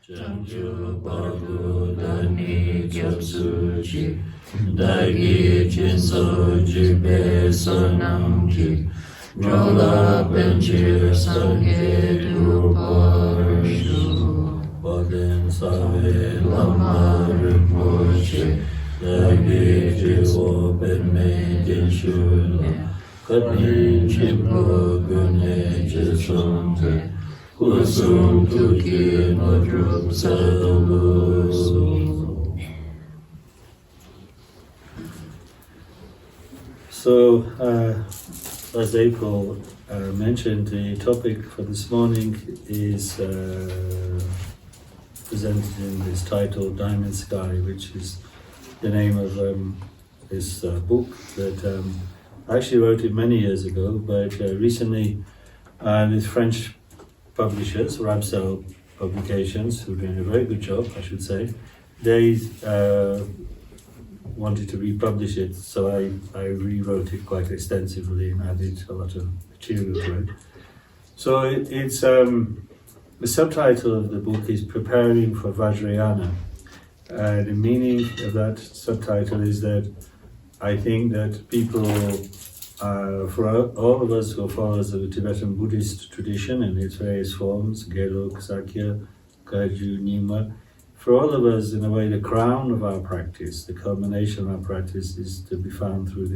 Chanchu Balu Dani Kyapsuji Dagi Chinso Jibe Sonamki Drola Benjir Sanghe Duparshu Bodin Save Lama Rinpoche Dagi Jivo Benme Jinshula Kadin Chimbo Gunye Jisumte Kusum Tuki Madrup Sadamusu. So, as April mentioned, the topic for this morning is presented in this title, Dharma and Sangha, which is the name of this book that I actually wrote it many years ago, but recently with French publishers, Rabsel Publications, who are doing a very good job, I should say, they wanted to republish it, so I rewrote it quite extensively and added a lot of material to it. So it's the subtitle of the book is Preparing for Vajrayana. The meaning of that subtitle is that I think that people, for all of us who are followers of the Tibetan Buddhist tradition in its various forms, Gelok, Sakya, Kaju, Nyingma, for all of us, in a way, the crown of our practice, the culmination of our practice is to be found through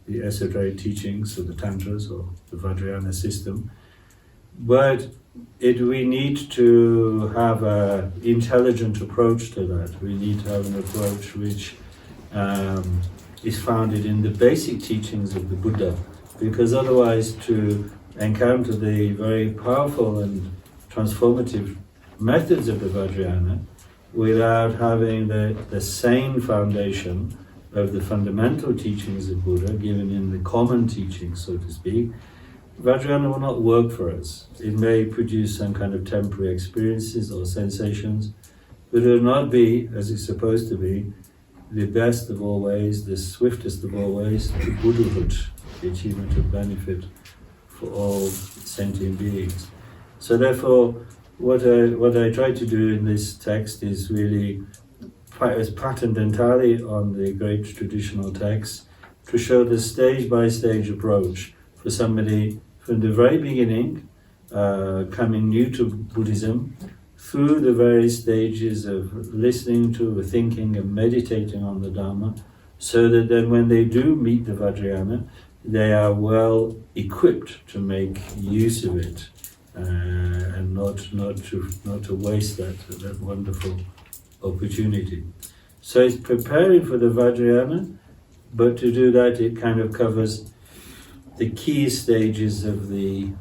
the esoteric teachings of the Tantras or the Vajrayana system. But we need to have an intelligent approach to that. We need to have an approach which is founded in the basic teachings of the Buddha, because otherwise to encounter the very powerful and transformative methods of the Vajrayana without having the sane foundation of the fundamental teachings of Buddha given in the common teachings, so to speak, Vajrayana will not work for us. It may produce some kind of temporary experiences or sensations, but it will not be, as it's supposed to be, the best of all ways, the swiftest of all ways, the Buddhahood, the achievement of benefit for all sentient beings. So therefore, what I try to do in this text is really patterned entirely on the great traditional texts to show the stage-by-stage approach for somebody from the very beginning, coming new to Buddhism, through the various stages of listening to, thinking and meditating on the Dharma, so that then when they do meet the Vajrayana, they are well equipped to make use of it and not to waste that wonderful opportunity. So it's preparing for the Vajrayana, but to do that it kind of covers the key stages of the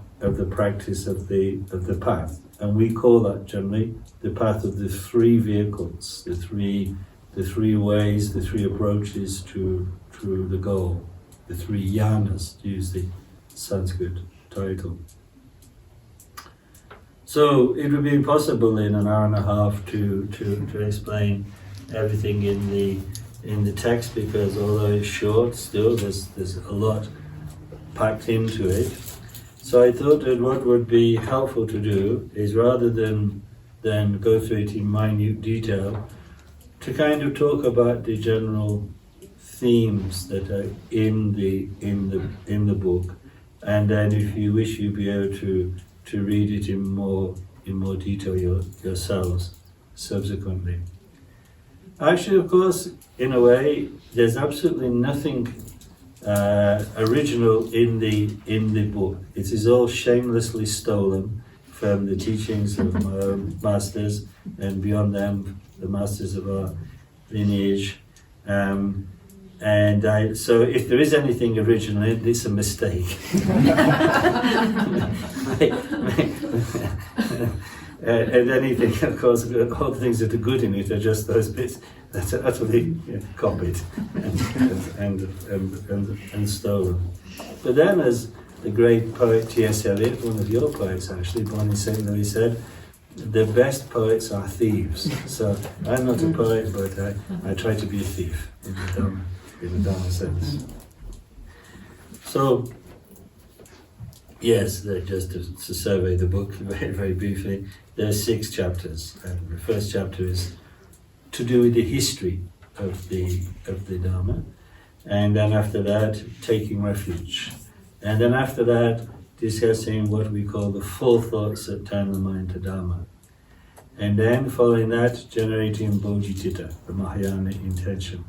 practice of the path. And we call that generally the path of the three vehicles, the three ways, the three approaches to the goal, the three yanas, to use the Sanskrit title. So it would be impossible in an hour and a half to explain everything in the text, because although it's short, still there's a lot packed into it. So I thought that what would be helpful to do is, rather than go through it in minute detail, to kind of talk about the general themes that are in the book, and then if you wish, you'll be able to read it in more detail yourselves subsequently. Actually, of course, in a way, there's absolutely nothing original in the book. It is all shamelessly stolen from the teachings of my own masters, and beyond them, the masters of our lineage. So if there is anything original, it's a mistake. And anything, of course, all the things that are good in it are just those bits that are utterly copied and stolen. But then, as the great poet T.S. Eliot, one of your poets actually, born in St. Louis, said, the best poets are thieves. So I'm not a poet, but I try to be a thief in the Dharma sense. So Yes, just to survey the book very, very briefly, there are 6 chapters, and the first chapter is to do with the history of the Dharma, and then after that, taking refuge, and then after that, discussing what we call the 4 thoughts that turn the mind to Dharma, and then following that, generating Bodhicitta, the Mahayana intention,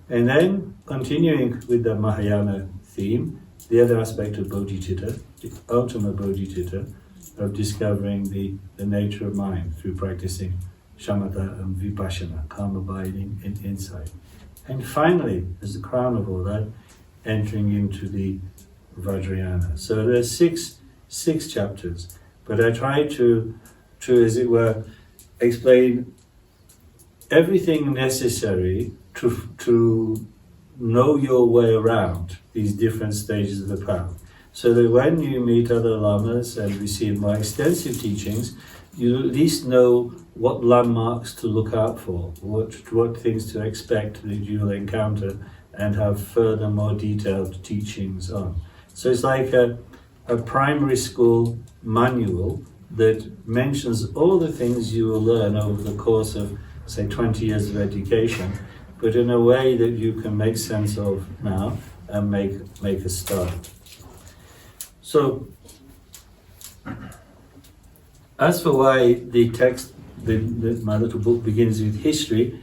and then continuing with the Mahayana theme, the other aspect of Bodhicitta, the ultimate Bodhicitta, of discovering the nature of mind through practicing shamatha and vipassana, calm abiding and insight. And finally, as the crown of all that, entering into the Vajrayana. So there's six chapters, but I try to, as it were, explain everything necessary to know your way around these different stages of the path. So that when you meet other lamas and receive more extensive teachings, you at least know what landmarks to look out for, what things to expect that you'll encounter and have further, more detailed teachings on. So it's like a primary school manual that mentions all the things you will learn over the course of, say, 20 years of education, but in a way that you can make sense of now and make a start. So, as for why the text, my little book begins with history,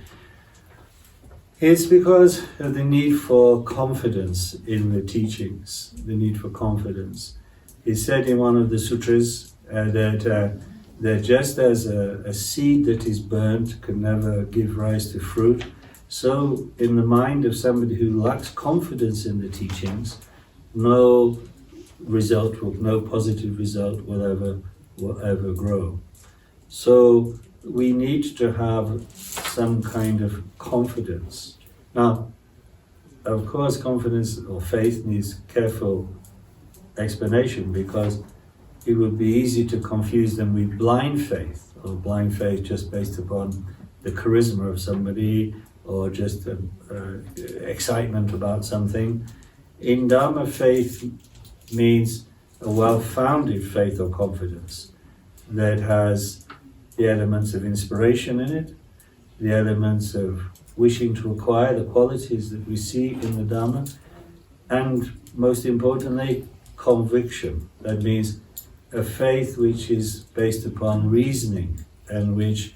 it's because of the need for confidence in the teachings, the need for confidence. It's said in one of the sutras that just as a seed that is burnt can never give rise to fruit, so in the mind of somebody who lacks confidence in the teachings, no positive result will ever grow. So we need to have some kind of confidence. Now, of course, confidence or faith needs careful explanation, because it would be easy to confuse them with blind faith, or blind faith just based upon the charisma of somebody, or just excitement about something. In Dharma, faith means a well-founded faith or confidence that has the elements of inspiration in it, the elements of wishing to acquire the qualities that we see in the Dharma, and most importantly, conviction. That means a faith which is based upon reasoning and which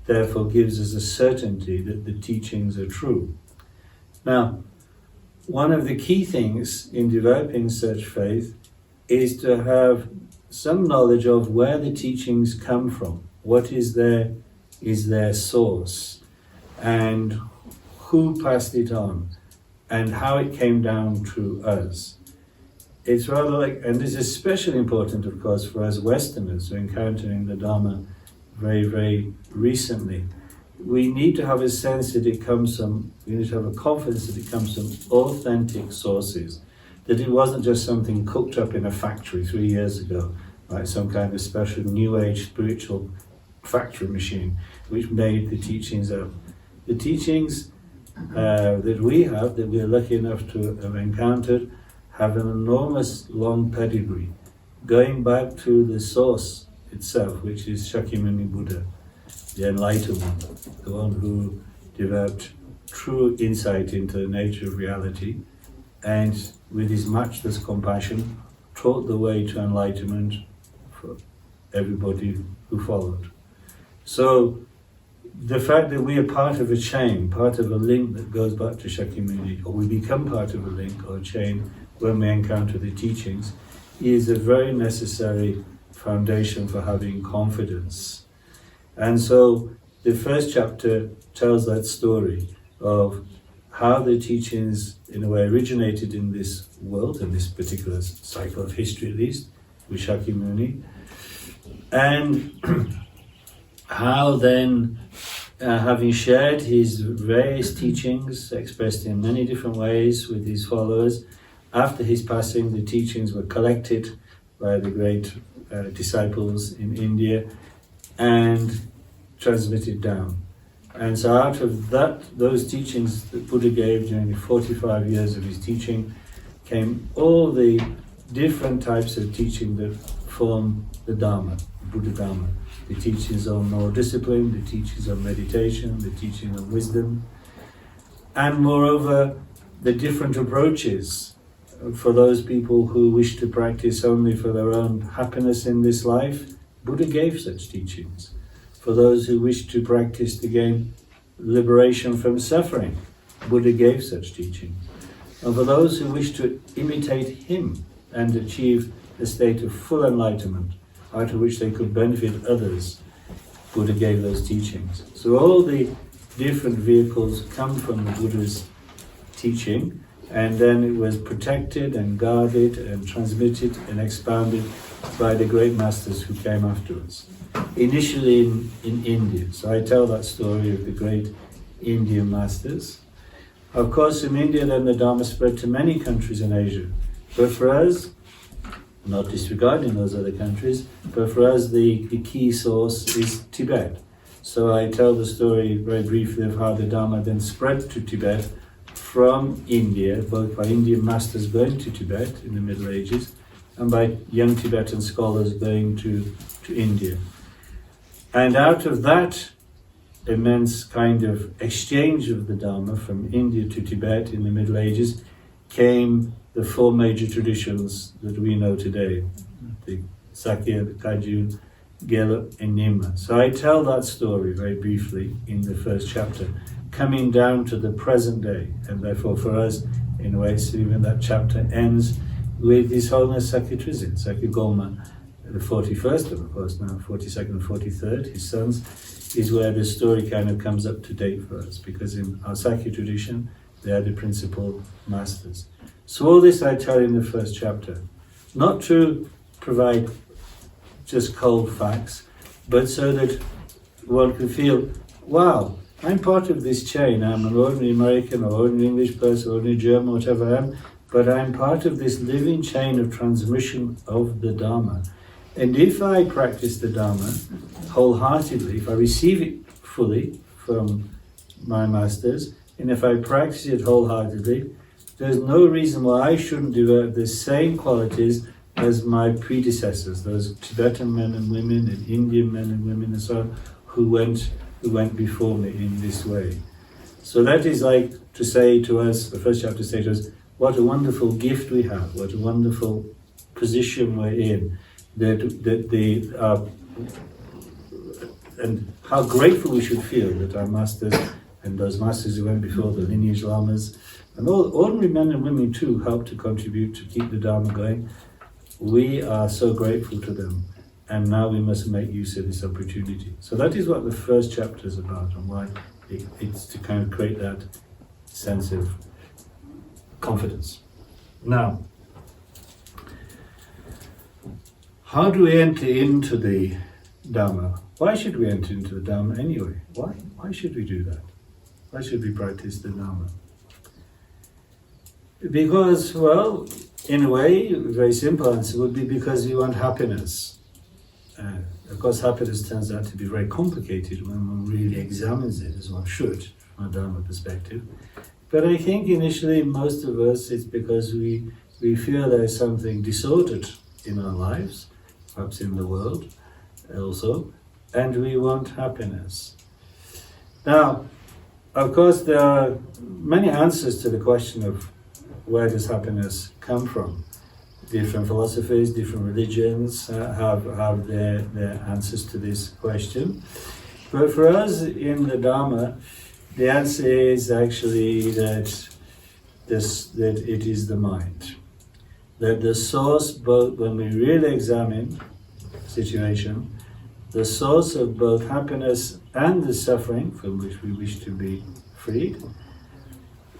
therefore gives us a certainty that the teachings are true. Now, one of the key things in developing such faith is to have some knowledge of where the teachings come from, what is their source, and who passed it on, and how it came down to us. It's rather like, and this is especially important, of course, for us Westerners who are encountering the Dharma very, very recently. We need to have a sense that it comes from, we need to have a confidence that it comes from authentic sources, that it wasn't just something cooked up in a factory 3 years ago, like some kind of special New Age spiritual factory machine which made the teachings up. The teachings that we are lucky enough to have encountered, have an enormous long pedigree, going back to the source itself, which is Shakyamuni Buddha, the enlightened one, the one who developed true insight into the nature of reality, and with his matchless compassion taught the way to enlightenment for everybody who followed. So the fact that we are part of a chain, part of a link that goes back to Shakyamuni, or we become part of a link or a chain when we encounter the teachings, is a very necessary foundation for having confidence. And so the first chapter tells that story of how the teachings in a way originated in this world, in this particular cycle of history at least, with Shakyamuni, and how then, having shared his various teachings expressed in many different ways with his followers, after his passing, the teachings were collected by the great disciples in India and transmitted down. And so out of those teachings that Buddha gave during the 45 years of his teaching, came all the different types of teaching that form the Dharma, Buddha Dharma. The teachings on moral discipline, the teachings on meditation, the teaching on wisdom, and moreover, the different approaches for those people who wish to practice only for their own happiness in this life. Buddha gave such teachings. For those who wish to practice to gain liberation from suffering, Buddha gave such teachings. And for those who wish to imitate him and achieve the state of full enlightenment, out of which they could benefit others, Buddha gave those teachings. So all the different vehicles come from the Buddha's teaching, and then it was protected and guarded and transmitted and expounded by the great masters who came afterwards. Initially in India. So I tell that story of the great Indian masters. Of course, in India then the Dharma spread to many countries in Asia. But for us, not disregarding those other countries, but for us the key source is Tibet. So I tell the story very briefly of how the Dharma then spread to Tibet from India, both by Indian masters going to Tibet in the Middle Ages and by young Tibetan scholars going to India. And out of that immense kind of exchange of the Dharma from India to Tibet in the Middle Ages came the four major traditions that we know today, the Sakya, the Kagyu, Gelug and Nyingma. So I tell that story very briefly in the first chapter, coming down to the present day, and therefore for us, in a way, even that chapter ends with His Holiness Sakya Trizin, Sakya Goma, the 41st, of course now 42nd and 43rd, his sons, is where the story kind of comes up to date for us, because in our Sakya tradition, they are the principal masters. So all this I tell in the first chapter, not to provide just cold facts, but so that one can feel, wow, I'm part of this chain. I'm an ordinary American or ordinary English person, ordinary German, whatever I am, but I'm part of this living chain of transmission of the Dharma. And if I practice the Dharma wholeheartedly, if I receive it fully from my masters, and if I practice it wholeheartedly, there's no reason why I shouldn't develop the same qualities as my predecessors, those Tibetan men and women and Indian men and women and so on, who went before me in this way. So that is like to say to us, the first chapter say to us, what a wonderful gift we have, what a wonderful position we're in, and how grateful we should feel that our masters and those masters who went before, the lineage lamas, and all ordinary men and women too, helped to contribute to keep the Dharma going. We are so grateful to them, and now we must make use of this opportunity. So that is what the first chapter is about, and why it's to kind of create that sense of confidence. Now, how do we enter into the Dharma? Why should we enter into the Dharma anyway? Why should we do that? Why should we practice the Dharma? Because, well, in a way, a very simple answer would be because we want happiness. Of course, happiness turns out to be very complicated when one really examines it, as one should, from a Dharma perspective. But I think initially, most of us, it's because we feel there's something disordered in our lives, perhaps in the world also, and we want happiness. Now, of course, there are many answers to the question of where does happiness come from. Different philosophies, different religions have their answers to this question. But for us in the Dharma, the answer is actually that it is the mind. That the source, both when we really examine the situation, the source of both happiness and the suffering from which we wish to be freed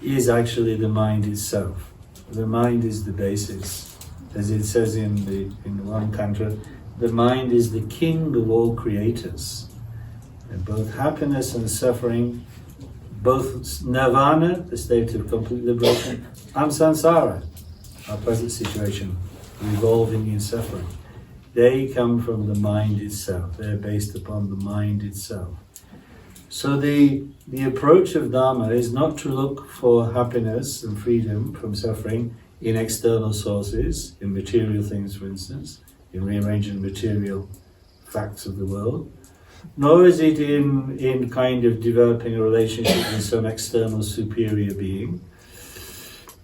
is actually the mind itself. The mind is the basis. As it says in the one canto, the mind is the king of all creators. And both happiness and suffering, both nirvana, the state of complete liberation, and samsara, our present situation, revolving in suffering, they come from the mind itself. They're based upon the mind itself. So the approach of Dharma is not to look for happiness and freedom from suffering in external sources, in material things, for instance, in rearranging material facts of the world, nor is it in kind of developing a relationship with some external superior being,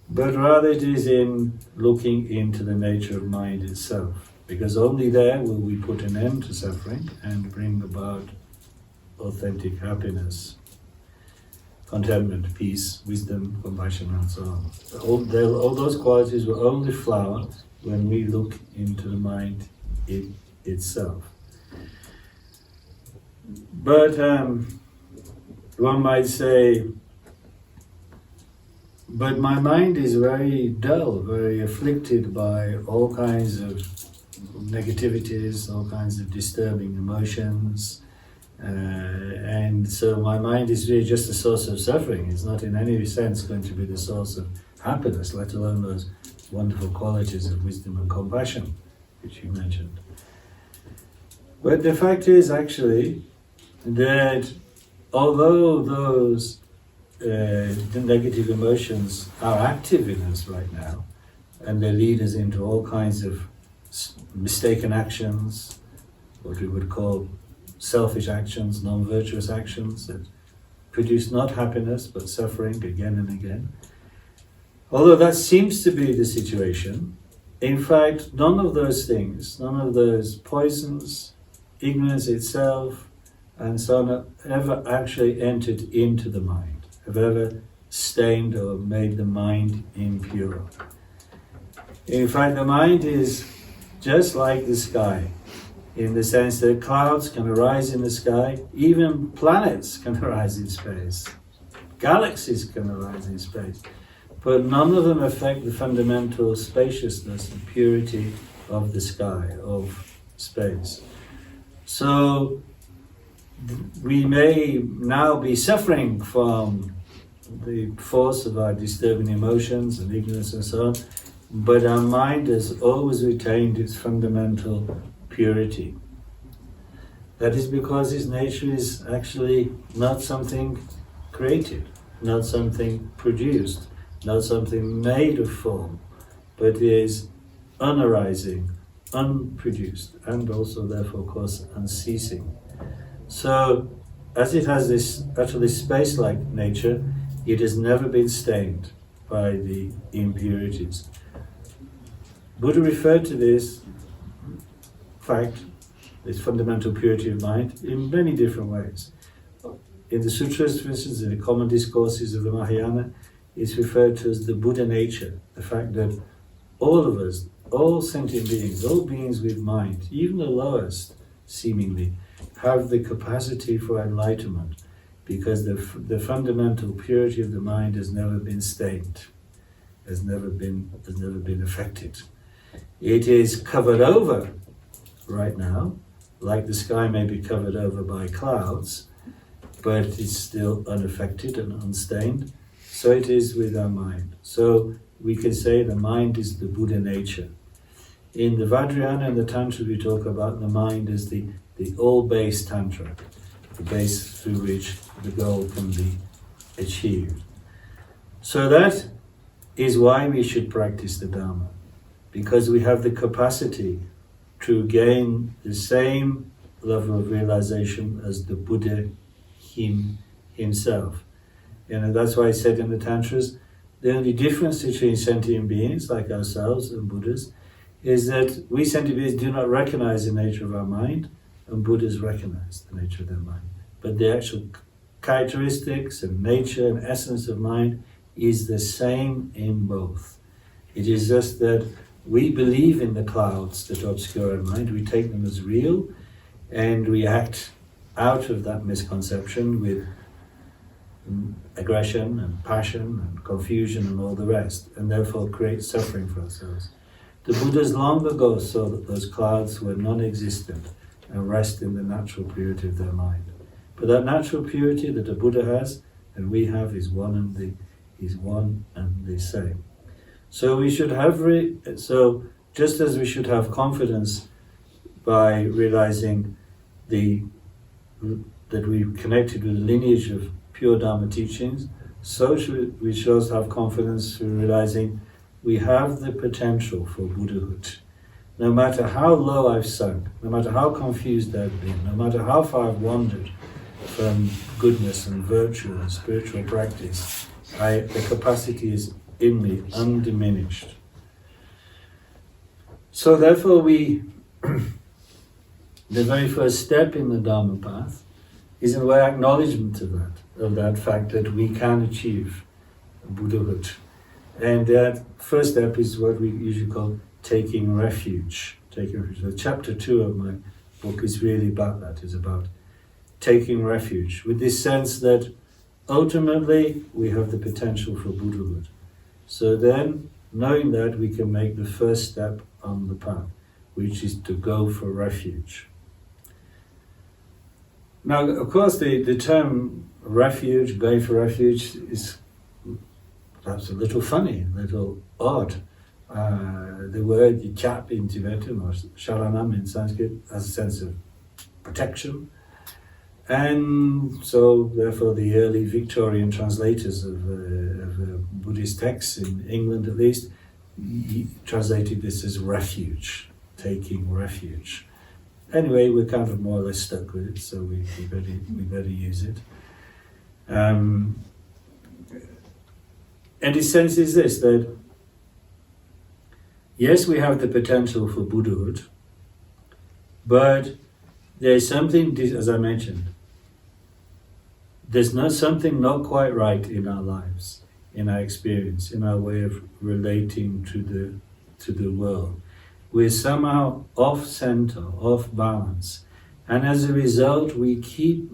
but rather it is in looking into the nature of mind itself, because only there will we put an end to suffering and bring about authentic happiness, contentment, peace, wisdom, compassion, and so on. All those qualities will only flower when we look into the mind itself. But one might say, but my mind is very dull, very afflicted by all kinds of negativities, all kinds of disturbing emotions, and so my mind is really just a source of suffering. It's not in any sense going to be the source of happiness, let alone those wonderful qualities of wisdom and compassion, which you mentioned. But the fact is actually that although those the negative emotions are active in us right now, and they lead us into all kinds of mistaken actions, what we would call selfish actions, non-virtuous actions that produce not happiness but suffering again and again. Although that seems to be the situation, in fact, none of those things, none of those poisons, ignorance itself, and so on, have ever actually entered into the mind, have ever stained or made the mind impure. In fact, the mind is just like the sky, in the sense that clouds can arise in the sky, even planets can arise in space, galaxies can arise in space, but none of them affect the fundamental spaciousness and purity of the sky, of space. So we may now be suffering from the force of our disturbing emotions and ignorance and so on, but our mind has always retained its fundamental purity. That is because its nature is actually not something created, not something produced, not something made of form, but is unarising, unproduced, and also therefore, of course, unceasing. So, as it has this utterly space-like nature, it has never been stained by the impurities. Buddha referred to this fact, this fundamental purity of mind, in many different ways. In the sutras, for instance, in the common discourses of the Mahayana, it's referred to as the Buddha nature, the fact that all of us, all sentient beings, all beings with mind, even the lowest, seemingly, have the capacity for enlightenment, because the fundamental purity of the mind has never been stained, has never been affected. It is covered over right now, like the sky may be covered over by clouds, but it's still unaffected and unstained. So it is with our mind. So we can say the mind is the Buddha nature. In the Vajrayana and the Tantra, we talk about the mind as the all-base Tantra, the base through which the goal can be achieved. So that is why we should practice the Dharma, because we have the capacity to gain the same level of realization as the Buddha himself. And that's why I said in the Tantras, the only difference between sentient beings like ourselves and Buddhas is that we sentient beings do not recognize the nature of our mind, and Buddhas recognize the nature of their mind. But the actual characteristics and nature and essence of mind is the same in both. It is just that we believe in the clouds that obscure our mind, we take them as real, and we act out of that misconception with aggression and passion and confusion and all the rest, and therefore create suffering for ourselves. The Buddhas long ago saw that those clouds were non-existent and rest in the natural purity of their mind. But that natural purity that a Buddha has and we have is one and the same. So we should have just as we should have confidence by realizing that we've connected with the lineage of pure Dharma teachings, so we should also have confidence through realizing we have the potential for Buddhahood. No matter how low I've sunk, no matter how confused I've been, no matter how far I've wandered from goodness and virtue and spiritual practice, the capacity is in me, undiminished. So therefore the very first step in the Dharma path is in a way acknowledgement of that fact that we can achieve Buddhahood. And that first step is what we usually call taking refuge. Taking refuge. So chapter 2 of my book is really about that. It's about taking refuge, with this sense that ultimately we have the potential for Buddhahood. So then, knowing that, we can make the first step on the path, which is to go for refuge. Now, of course, the term refuge, going for refuge, is perhaps a little funny, a little odd. The word yicap in Tibetan or sharanam in Sanskrit has a sense of protection. And so, therefore, the early Victorian translators of Buddhist texts, in England at least, translated this as refuge, taking refuge. Anyway, we're kind of more or less stuck with it, so we better use it. And his sense is this, that yes, we have the potential for Buddhahood, but there's something, as I mentioned, there's something not quite right in our lives, in our experience, in our way of relating to the world. We're somehow off center, off balance, and as a result we keep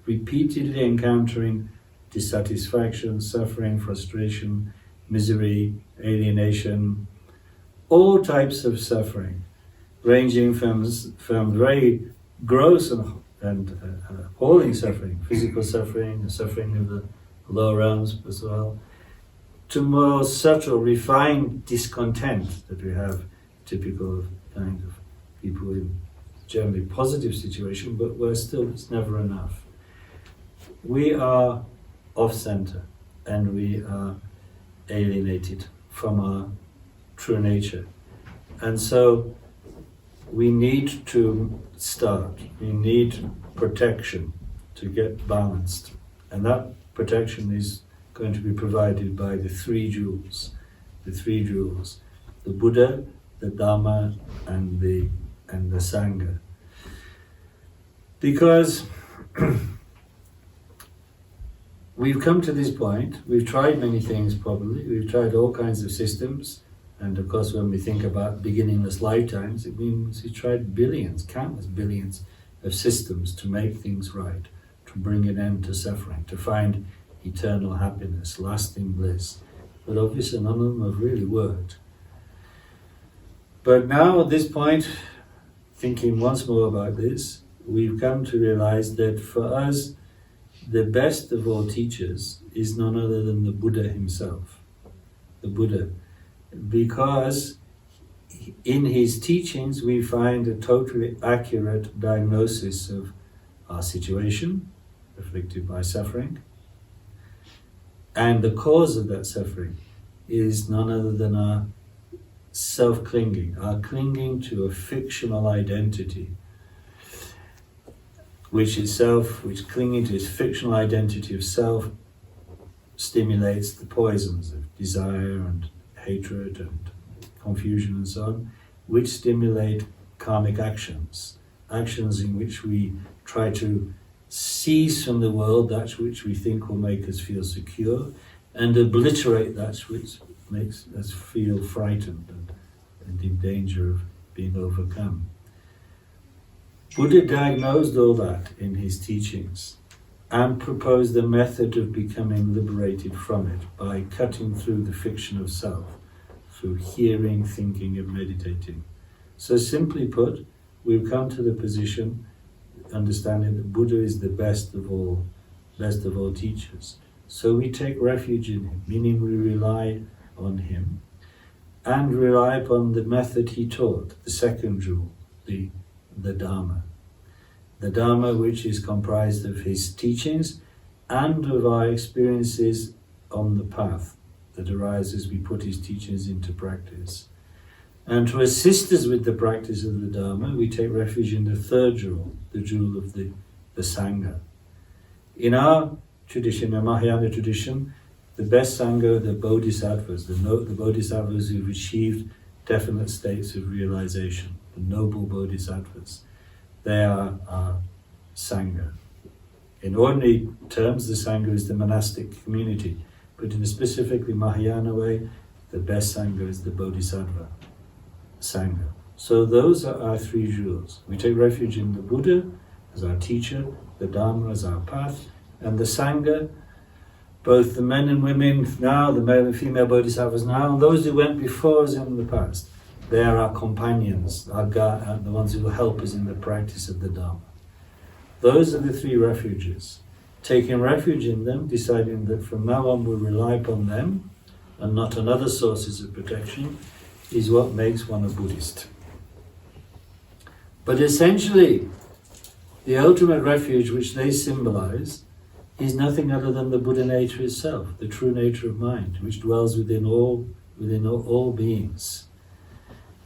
repeatedly encountering dissatisfaction, suffering, frustration, misery, alienation, all types of suffering, ranging from very gross and appalling suffering, physical suffering, the suffering of the lower realms as well, to more subtle, refined discontent that we have, typical of kind of people in generally positive situation, but where still it's never enough. We are off-center and we are alienated from our true nature. And so we need to start, we need protection to get balanced. And that protection is going to be provided by the three jewels. The Buddha, the Dharma, and the Sangha. Because we've come to this point, we've tried many things probably, we've tried all kinds of systems, and of course when we think about beginningless lifetimes, it means we tried billions, countless billions of systems to make things right, to bring an end to suffering, to find eternal happiness, lasting bliss. But obviously none of them have really worked. But now at this point, thinking once more about this, we've come to realize that for us, the best of all teachers is none other than the Buddha himself. The Buddha. Because in his teachings we find a totally accurate diagnosis of our situation, afflicted by suffering, and the cause of that suffering is none other than our self-clinging, our clinging to a fictional identity, which clinging to its fictional identity of self stimulates the poisons of desire and hatred and confusion and so on, which stimulate karmic actions in which we try to seize from the world that which we think will make us feel secure and obliterate that which makes us feel frightened and in danger of being overcome. Buddha diagnosed all that in his teachings and proposed the method of becoming liberated from it by cutting through the fiction of self, through hearing, thinking and meditating. So simply put, we've come to the position, understanding that Buddha is the best of all teachers. So we take refuge in him, meaning we rely on him and rely upon the method he taught, the second jewel, the Dharma. The Dharma, which is comprised of his teachings and of our experiences on the path, that arise as we put his teachings into practice. And to assist us with the practice of the Dharma, we take refuge in the third jewel, the jewel of the Sangha. In our tradition, the Mahayana tradition, the best Sangha are the Bodhisattvas, the Bodhisattvas who've achieved definite states of realization, the noble Bodhisattvas. They are our Sangha. In ordinary terms, the Sangha is the monastic community, but in a specifically Mahayana way, the best Sangha is the Bodhisattva Sangha. So those are our three jewels. We take refuge in the Buddha as our teacher, the Dharma as our path, and the Sangha, both the men and women now, the male and female Bodhisattvas now, and those who went before us in the past. They are our companions, our the ones who will help us in the practice of the Dharma. Those are the three refuges. Taking refuge in them, deciding that from now on we'll rely upon them and not on other sources of protection, is what makes one a Buddhist. But essentially, the ultimate refuge which they symbolize is nothing other than the Buddha nature itself, the true nature of mind, which dwells within all beings.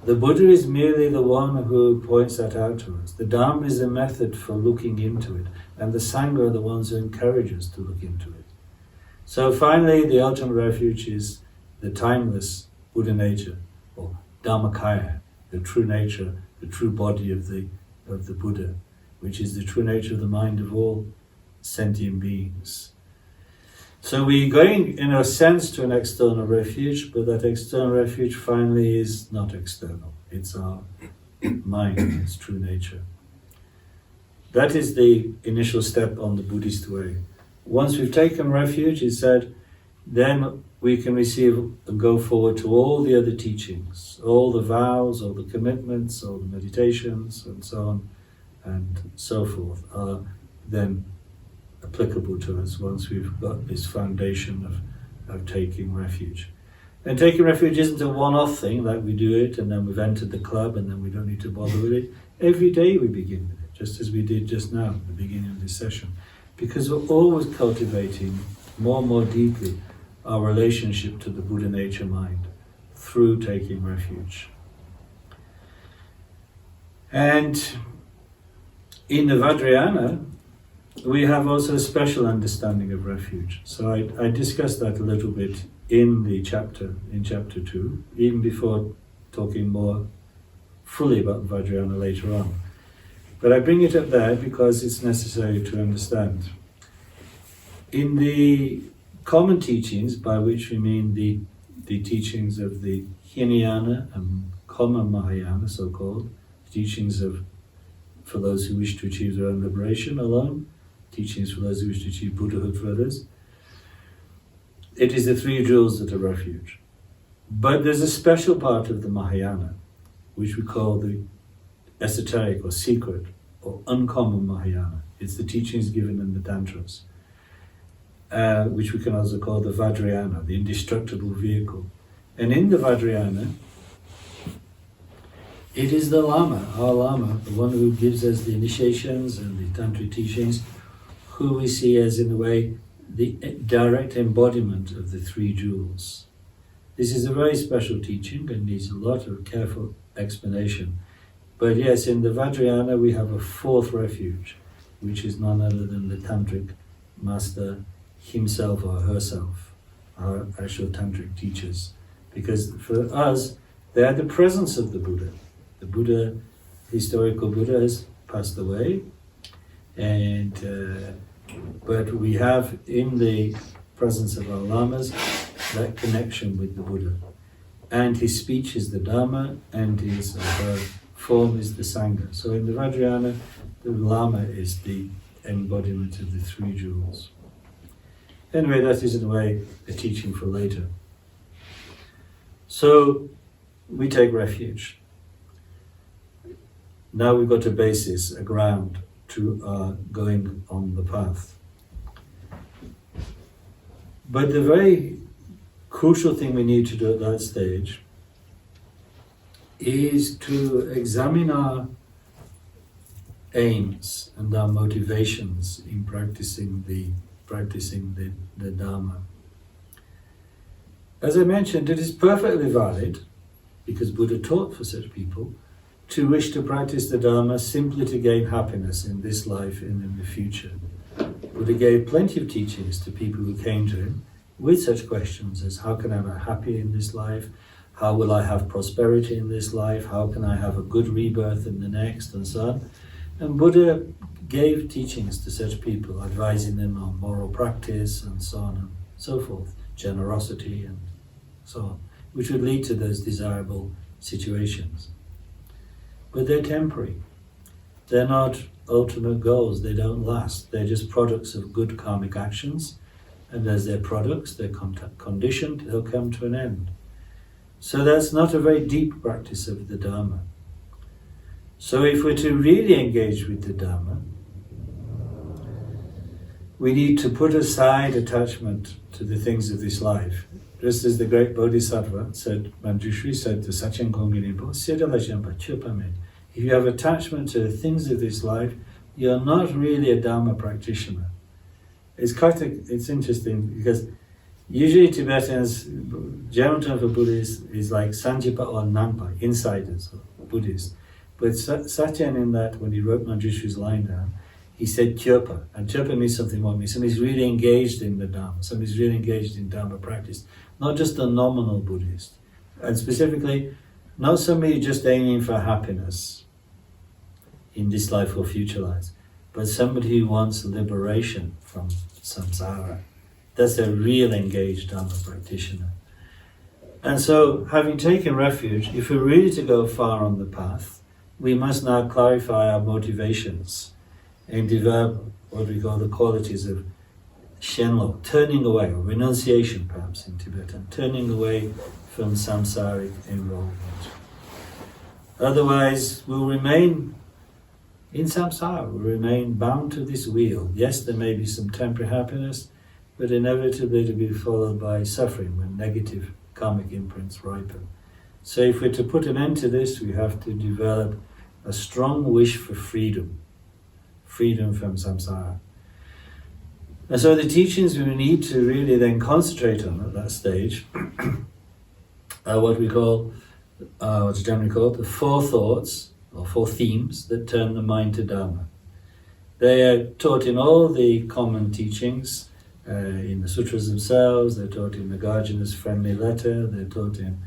The Buddha is merely the one who points that out to us. The Dharma is a method for looking into it, and the Sangha are the ones who encourage us to look into it. So finally, the ultimate refuge is the timeless Buddha nature, or Dharmakaya, the true nature, the true body of the Buddha, which is the true nature of the mind of all sentient beings. So we're going, in a sense, to an external refuge, but that external refuge finally is not external. It's our mind, its true nature. That is the initial step on the Buddhist way. Once we've taken refuge, he said, then we can receive and go forward to all the other teachings, all the vows, all the commitments, all the meditations, and so on and so forth, are then applicable to us once we've got this foundation of taking refuge. And taking refuge isn't a one-off thing, like we do it and then we've entered the club and then we don't need to bother with it. Every day we begin with it, just as we did just now at the beginning of this session, because we're always cultivating more and more deeply our relationship to the Buddha nature mind through taking refuge. And in the Vajrayana, we have also a special understanding of refuge. So I discussed that a little bit in chapter 2, even before talking more fully about Vajrayana later on. But I bring it up there because it's necessary to understand. In the common teachings, by which we mean the teachings of the Hinayana and common Mahayana, so-called, teachings for those who wish to achieve their own liberation alone, teachings for those who wish to achieve Buddhahood for others. It is the three jewels that are refuge. But there's a special part of the Mahayana, which we call the esoteric or secret or uncommon Mahayana. It's the teachings given in the Tantras, which we can also call the Vajrayana, the indestructible vehicle. And in the Vajrayana, it is the Lama, our Lama, the one who gives us the initiations and the Tantric teachings, who we see as, in a way, the direct embodiment of the three jewels. This is a very special teaching and needs a lot of careful explanation. But yes, in the Vajrayana we have a fourth refuge, which is none other than the Tantric master himself or herself, our actual Tantric teachers. Because for us, they are the presence of the Buddha. The Buddha, historical Buddha, has passed away, and but we have in the presence of our lamas that connection with the Buddha. And his speech is the Dharma, and his form is the Sangha. So in the Vajrayana, the Lama is the embodiment of the three jewels. Anyway, that is in a way a teaching for later. So we take refuge. Now we've got a basis, a ground to going on the path. But the very crucial thing we need to do at that stage is to examine our aims and our motivations in practicing the Dharma. As I mentioned, it is perfectly valid, because Buddha taught for such people, to wish to practice the Dharma simply to gain happiness in this life and in the future. Buddha gave plenty of teachings to people who came to him with such questions as, how can I be happy in this life? How will I have prosperity in this life? How can I have a good rebirth in the next? And so on. And Buddha gave teachings to such people, advising them on moral practice and so on and so forth, generosity and so on, which would lead to those desirable situations. But they're temporary. They're not ultimate goals. They don't last. They're just products of good karmic actions. And as they're products, they're conditioned, they'll come to an end. So that's not a very deep practice of the Dharma. So if we're to really engage with the Dharma, we need to put aside attachment to the things of this life. Just as the great Bodhisattva said, Manjushri said to Tsechen Namdrol Ling, if you have attachment to the things of this life, you're not really a Dharma practitioner. It's interesting because usually Tibetans, general term for Buddhists is like Sanjipa or Nangpa, insiders or Buddhists. But Sachen in that, when he wrote Manjushri's line down, he said Kyopa, and Kyopa means something more. Somebody's really engaged in the Dharma, somebody's really engaged in Dharma practice, not just a nominal Buddhist. And specifically, not somebody just aiming for happiness in this life or future lives, but somebody who wants liberation from samsara. That's a real engaged Dharma practitioner. And so, having taken refuge, if we're really to go far on the path, we must now clarify our motivations and develop what we call the qualities of shenlo, turning away, or renunciation perhaps in Tibetan, turning away from samsaric involvement. Otherwise, we'll remain in samsara, we'll remain bound to this wheel. Yes, there may be some temporary happiness, but inevitably to be followed by suffering when negative karmic imprints ripen. So if we're to put an end to this, we have to develop a strong wish for freedom from samsara. And so the teachings we need to really then concentrate on at that stage are what we call, what's generally called, the four thoughts, or four themes that turn the mind to Dharma. They are taught in all the common teachings, in the sutras themselves, they're taught in Nagarjuna's friendly letter, they're taught in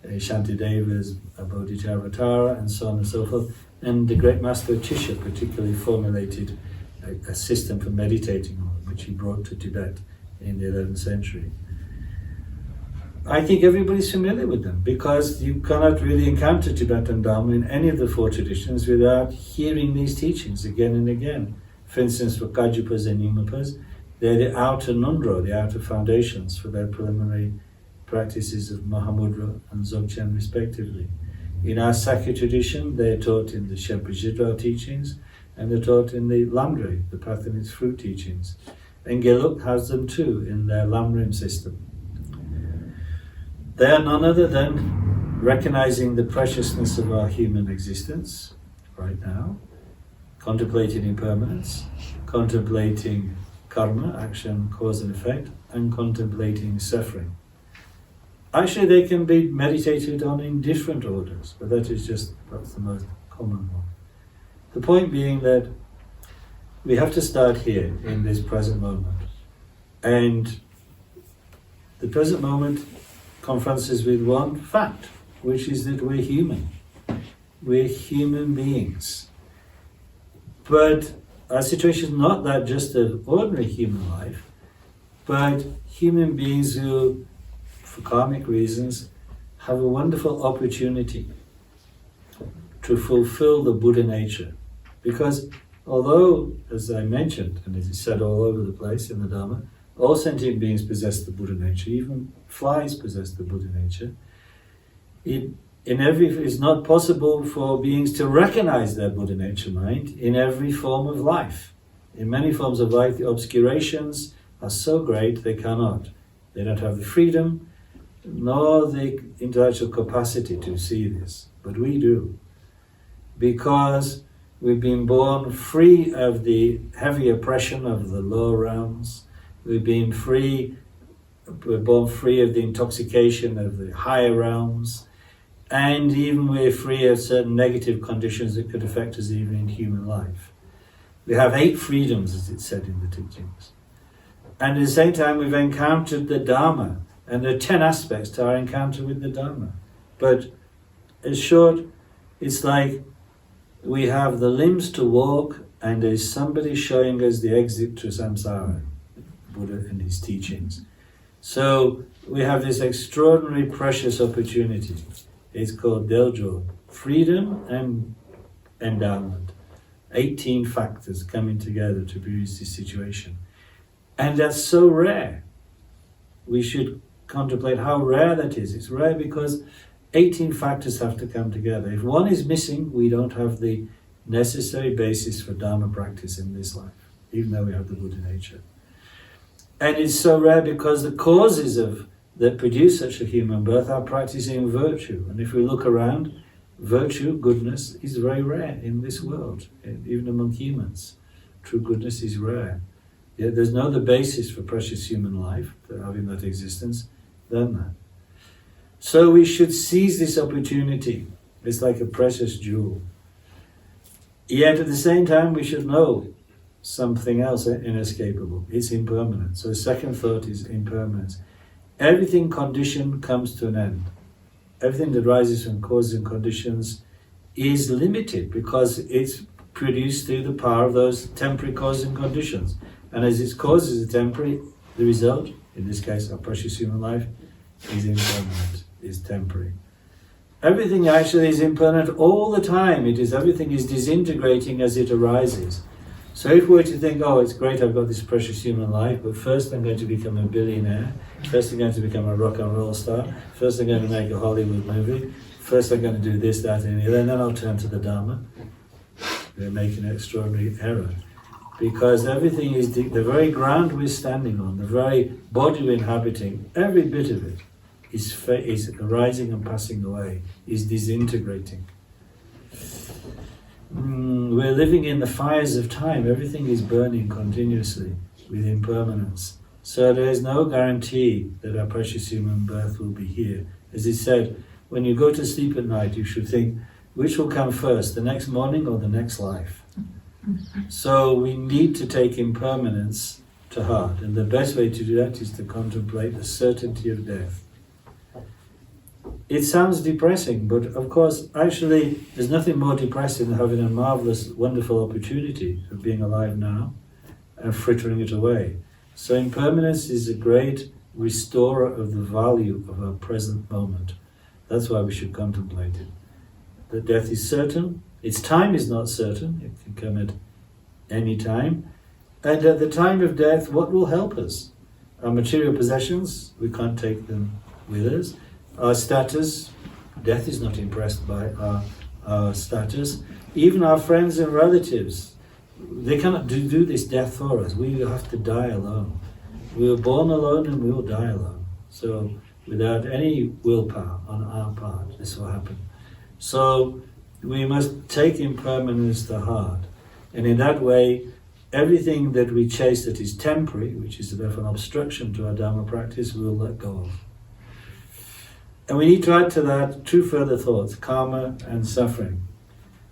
Shantideva's Bodhicitta, and so on and so forth. And the great master Chisha particularly formulated a system for meditating on, which he brought to Tibet in the 11th century. I think everybody's familiar with them, because you cannot really encounter Tibetan Dharma in any of the four traditions without hearing these teachings again and again. For instance, for Kajupas and Nyingmapas, they're the outer nundro, the outer foundations for their preliminary practices of Mahamudra and Dzogchen respectively. In our Sakya tradition, they're taught in the Shenpa Jidral teachings, and they're taught in the Lamdre, the Path and its Fruit teachings. And Geluk has them too in their Lamrim system. They are none other than recognizing the preciousness of our human existence right now, contemplating impermanence, contemplating karma, action, cause and effect, and contemplating suffering. Actually, they can be meditated on in different orders, but that is just perhaps the most common one. The point being that we have to start here in this present moment. And the present moment confronts us with one fact, which is that we're human. We're human beings. But our situation is not that just of ordinary human life, but human beings who, for karmic reasons, have a wonderful opportunity to fulfill the Buddha nature. Because although, as I mentioned, and as is said all over the place in the Dharma, all sentient beings possess the Buddha nature, even flies possess the Buddha nature, it's not possible for beings to recognize their Buddha nature mind in every form of life. In many forms of life, the obscurations are so great they cannot. They don't have the freedom, nor the intellectual capacity to see this. But we do. Because we've been born free of the heavy oppression of the lower realms. We've been free we're born free of the intoxication of the higher realms, and even we're free of certain negative conditions that could affect us even in human life. We have 8 freedoms, as it's said in the teachings. And at the same time, we've encountered the Dharma, and there are 10 aspects to our encounter with the Dharma. But in short, it's like we have the limbs to walk, and there's somebody showing us the exit to samsara, Buddha and his teachings. So we have this extraordinary, precious opportunity. It's called Deljo, freedom and endowment. 18 factors coming together to produce this situation. And that's so rare. We should contemplate how rare that is. It's rare because 18 factors have to come together. If one is missing, we don't have the necessary basis for Dharma practice in this life, even though we have the Buddha nature. And it's so rare because the causes that produce such a human birth are practicing virtue. And if we look around, virtue, goodness, is very rare in this world, even among humans. True goodness is rare. Yet there's no other basis for precious human life, for having that existence, than that. So we should seize this opportunity. It's like a precious jewel. Yet at the same time, we should know something else inescapable. It's impermanent. So the second thought is impermanence. Everything conditioned comes to an end. Everything that rises from causes and conditions is limited because it's produced through the power of those temporary causes and conditions. And as its causes are temporary, the result, in this case our precious human life, is impermanent, is temporary. Everything actually is impermanent all the time. Everything is disintegrating as it arises. So if we were to think, oh, it's great, I've got this precious human life, but first I'm going to become a billionaire, first I'm going to become a rock and roll star, first I'm going to make a Hollywood movie, first I'm going to do this, that, and the other, and then I'll turn to the Dharma. We're making an extraordinary error. Because everything is, the very ground we're standing on, the very body we're inhabiting, every bit of it is arising and passing away, is disintegrating. We're living in the fires of time. Everything is burning continuously with impermanence. So there is no guarantee that our precious human birth will be here. As it said, when you go to sleep at night, you should think, which will come first, the next morning or the next life? So we need to take impermanence to heart. And the best way to do that is to contemplate the certainty of death. It sounds depressing, but of course, actually, there's nothing more depressing than having a marvelous, wonderful opportunity of being alive now and frittering it away. So impermanence is a great restorer of the value of our present moment. That's why we should contemplate it. That death is certain, its time is not certain, it can come at any time. And at the time of death, what will help us? Our material possessions, we can't take them with us. Our status, death is not impressed by our status. Even our friends and relatives, they cannot do this death for us. We have to die alone. We were born alone and we will die alone. So without any willpower on our part, this will happen. So we must take impermanence to heart. And in that way, everything that we chase that is temporary, which is therefore an obstruction to our Dharma practice, we'll let go of. And we need to add to that 2 further thoughts, karma and suffering.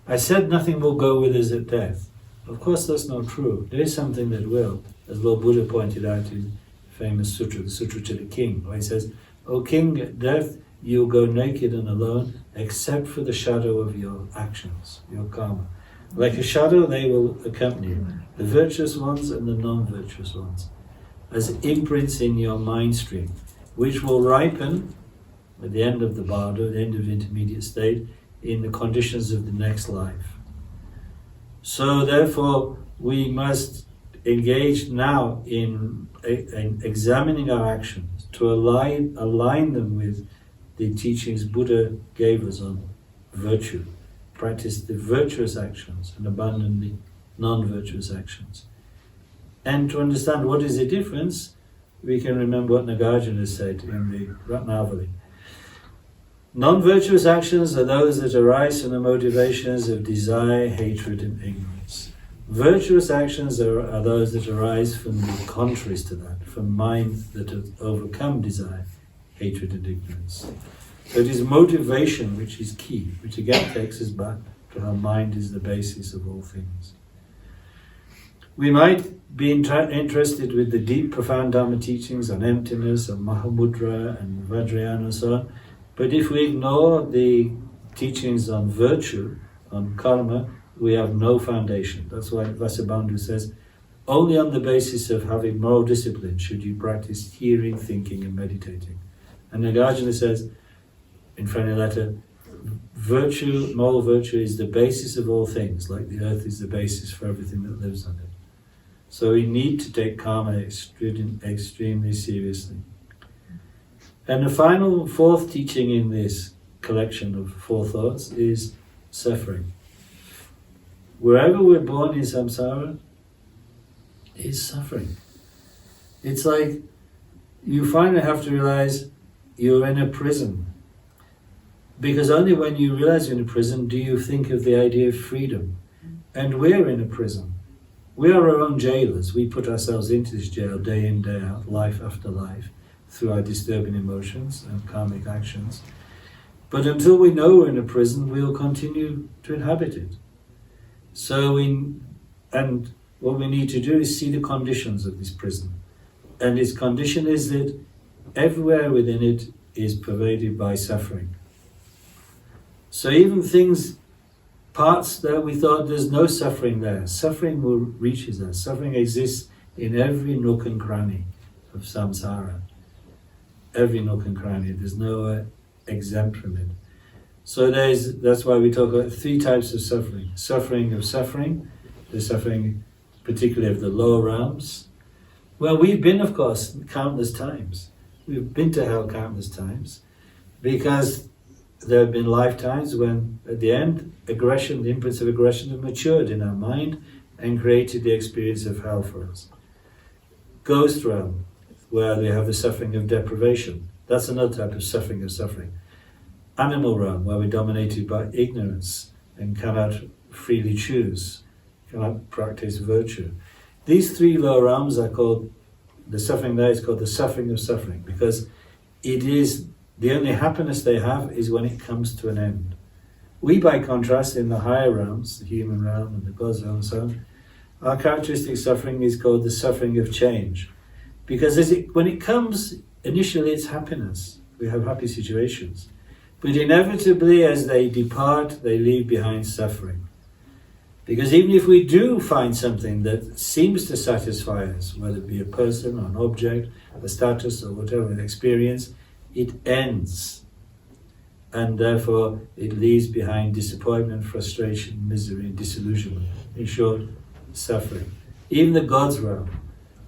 I said nothing will go with us at death. Of course that's not true. There is something that will, as Lord Buddha pointed out in the famous sutra, the Sutra to the King, where he says, O King, at death you'll go naked and alone, except for the shadow of your actions, your karma. Like a shadow, they will accompany you, the virtuous ones and the non-virtuous ones, as imprints in your mind stream, which will ripen at the end of the bardo, the end of the intermediate state, in the conditions of the next life. So therefore, we must engage now in examining our actions to align them with the teachings Buddha gave us on virtue. Practice the virtuous actions and abandon the non-virtuous actions. And to understand what is the difference, we can remember what Nagarjuna said in the Ratnavali. Non-virtuous actions are those that arise from the motivations of desire, hatred and ignorance. Virtuous actions are those that arise from the contraries to that, from minds that have overcome desire, hatred and ignorance. So it is motivation which is key, which again takes us back to how mind is the basis of all things. We might be interested with the deep, profound Dharma teachings on emptiness, on Mahamudra and Vajrayana and so on, but if we ignore the teachings on virtue, on karma, we have no foundation. That's why Vasubandhu says, only on the basis of having moral discipline should you practice hearing, thinking and meditating. And Nagarjuna says, in friendly letter, virtue, moral virtue is the basis of all things, like the earth is the basis for everything that lives on it. So we need to take karma extremely seriously. And the final, fourth teaching in this collection of four thoughts is suffering. Wherever we're born in samsara is suffering. It's like you finally have to realize you're in a prison. Because only when you realize you're in a prison do you think of the idea of freedom. And we're in a prison. We are our own jailers. We put ourselves into this jail day in, day out, life after life, through our disturbing emotions and karmic actions. But until we know we're in a prison, we'll continue to inhabit it. And what we need to do is see the conditions of this prison. And its condition is that everywhere within it is pervaded by suffering. So even parts that we thought there's no suffering there, suffering will reach us there. Suffering exists in every nook and cranny of samsara. Every nook and cranny. There's no exempt from it. So that's why we talk about three types of suffering. Suffering of suffering, the suffering particularly of the lower realms. Well, we've been, of course, countless times. We've been to hell countless times because there have been lifetimes when, at the end, aggression, the imprints of aggression have matured in our mind and created the experience of hell for us. Ghost realm, where we have the suffering of deprivation. That's another type of suffering. Animal realm, where we're dominated by ignorance and cannot freely choose, cannot practice virtue. These three lower realms are called, the suffering there is called the suffering of suffering, because it is the only happiness they have is when it comes to an end. We, by contrast, in the higher realms, the human realm and the God's realm and so on, our characteristic suffering is called the suffering of change. Because when it comes, initially it's happiness. We have happy situations. But inevitably, as they depart, they leave behind suffering. Because even if we do find something that seems to satisfy us, whether it be a person or an object, a status or whatever experience, it ends. And therefore, it leaves behind disappointment, frustration, misery, and disillusionment. In short, suffering. Even the God's realm,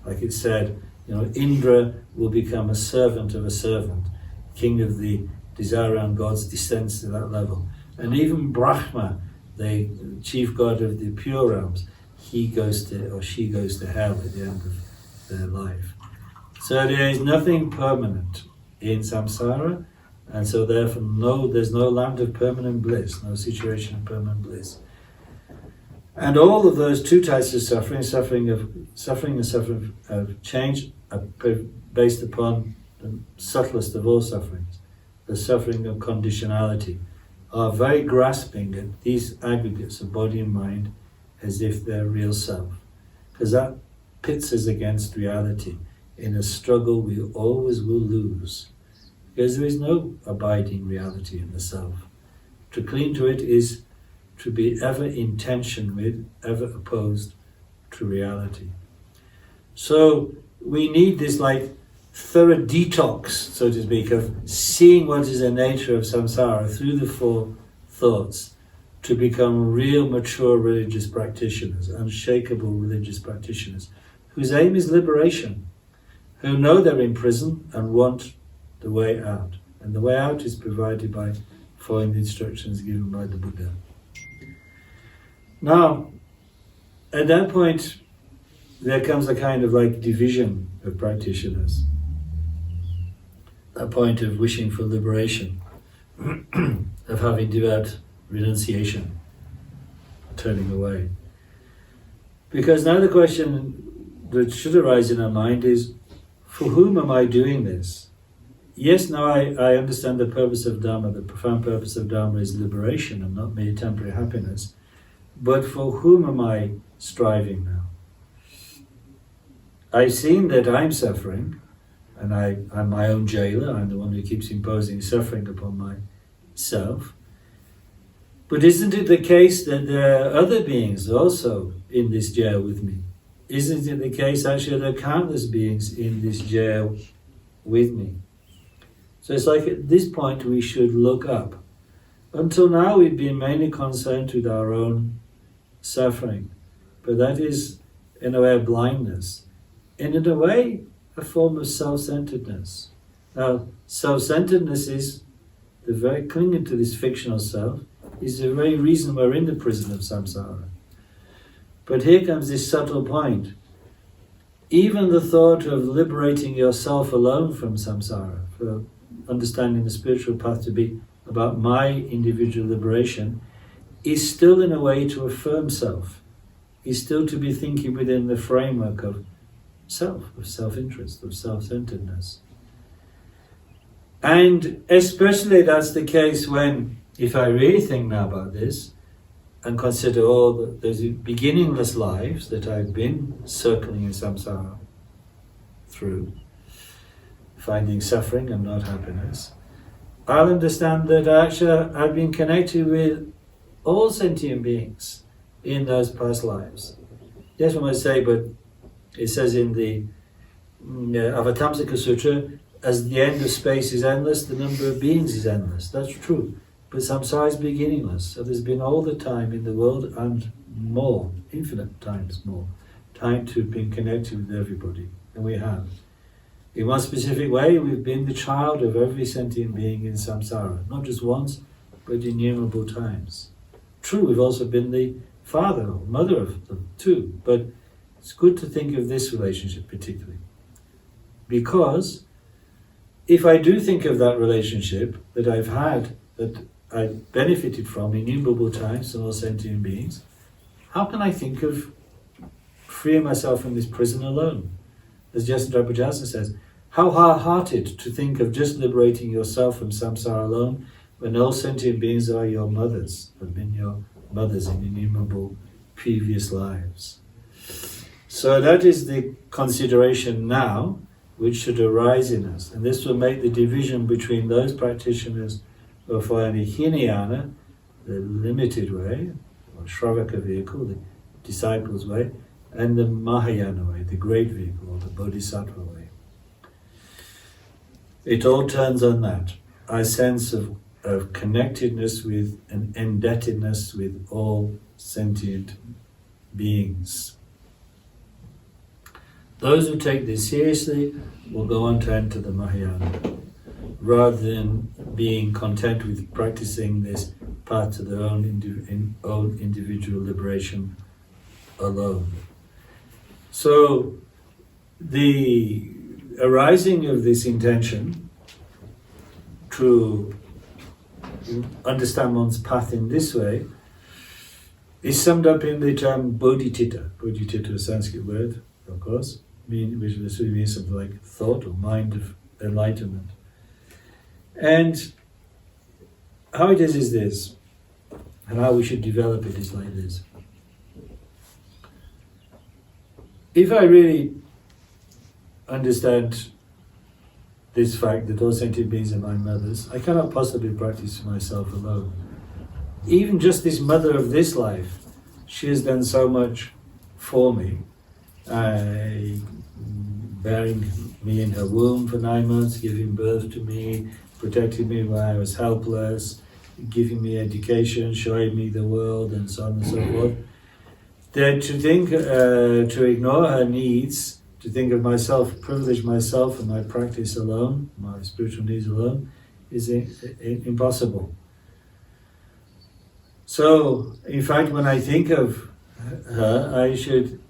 like it said, Indra will become a servant of a servant. King of the desire around gods descends to that level. And even Brahma, the chief god of the pure realms, he goes to, or she goes to hell at the end of their life. So there is nothing permanent in samsara, and so therefore there's no land of permanent bliss, no situation of permanent bliss. And all of those two types of suffering and suffering of change, are based upon the subtlest of all sufferings, the suffering of conditionality, are very grasping at these aggregates of body and mind as if they're real self. Because that pits us against reality. In a struggle we always will lose. Because there is no abiding reality in the self. To cling to it is to be ever in tension with, ever opposed to reality. So we need this thorough detox, so to speak, of seeing what is the nature of samsara through the four thoughts to become real mature religious practitioners, unshakable religious practitioners, whose aim is liberation, who know they're in prison and want the way out. And the way out is provided by following the instructions given by the Buddha. Now, at that point, there comes a kind of division of practitioners. A point of wishing for liberation, of having devout renunciation, turning away. Because now the question that should arise in our mind is, for whom am I doing this? Yes, now I understand the purpose of Dharma. The profound purpose of Dharma is liberation and not mere temporary happiness. But for whom am I striving now? I've seen that I'm suffering, and I'm my own jailer. I'm the one who keeps imposing suffering upon myself. But isn't it the case that there are other beings also in this jail with me? Isn't it the case actually there are countless beings in this jail with me? So it's like at this point we should look up. Until now we've been mainly concerned with our own suffering, but that is in a way a blindness, and in a way a form of self-centeredness. Now, self-centeredness is the very clinging to this fictional self is the very reason we're in the prison of samsara. But here comes this subtle point. Even the thought of liberating yourself alone from samsara, for understanding the spiritual path to be about my individual liberation, is still in a way to affirm self, is still to be thinking within the framework of self, of self-interest, of self-centeredness. And especially that's the case when, if I really think now about this, and consider all those beginningless lives that I've been circling in samsara through, finding suffering and not happiness, I'll understand that actually I've been connected with all sentient beings in those past lives. Yes, one might say, but it says in the Avatamsaka Sutra, as the end of space is endless, the number of beings is endless. That's true. But samsara is beginningless. So there's been all the time in the world and more, infinite times more, time to have been connected with everybody. And we have. In one specific way, we've been the child of every sentient being in samsara. Not just once, but innumerable times. True, we've also been the father or mother of them too. But it's good to think of this relationship particularly. Because if I do think of that relationship that I've had, that I benefited from innumerable times from all sentient beings, how can I think of freeing myself from this prison alone? As Jason Drapajasa says, how hard-hearted to think of just liberating yourself from samsara alone when all sentient beings are your mothers, have been your mothers in innumerable previous lives. So that is the consideration now which should arise in us. And this will make the division between those practitioners who are following the Hinayana, the limited way, or Shravaka vehicle, the disciples' way, and the Mahayana way, the great vehicle, or the Bodhisattva way. It all turns on that, our sense of connectedness with and indebtedness with all sentient beings. Those who take this seriously will go on to enter the Mahayana, rather than being content with practicing this path to their own individual liberation alone. So the arising of this intention to understand one's path in this way is summed up in the term Bodhicitta. Bodhicitta is a Sanskrit word, of course, which literally means something like thought or mind of enlightenment. And how it is this, and how we should develop it is like this. If I really understand this fact that all sentient beings are my mothers, I cannot possibly practice for myself alone. Even just this mother of this life, she has done so much for me, bearing me in her womb for 9 months, giving birth to me, protecting me when I was helpless, giving me education, showing me the world, and so on and so forth. Then to think, to ignore her needs, to think of myself, privilege myself and my practice alone, my spiritual needs alone, is impossible. So, in fact, when I think of her, I should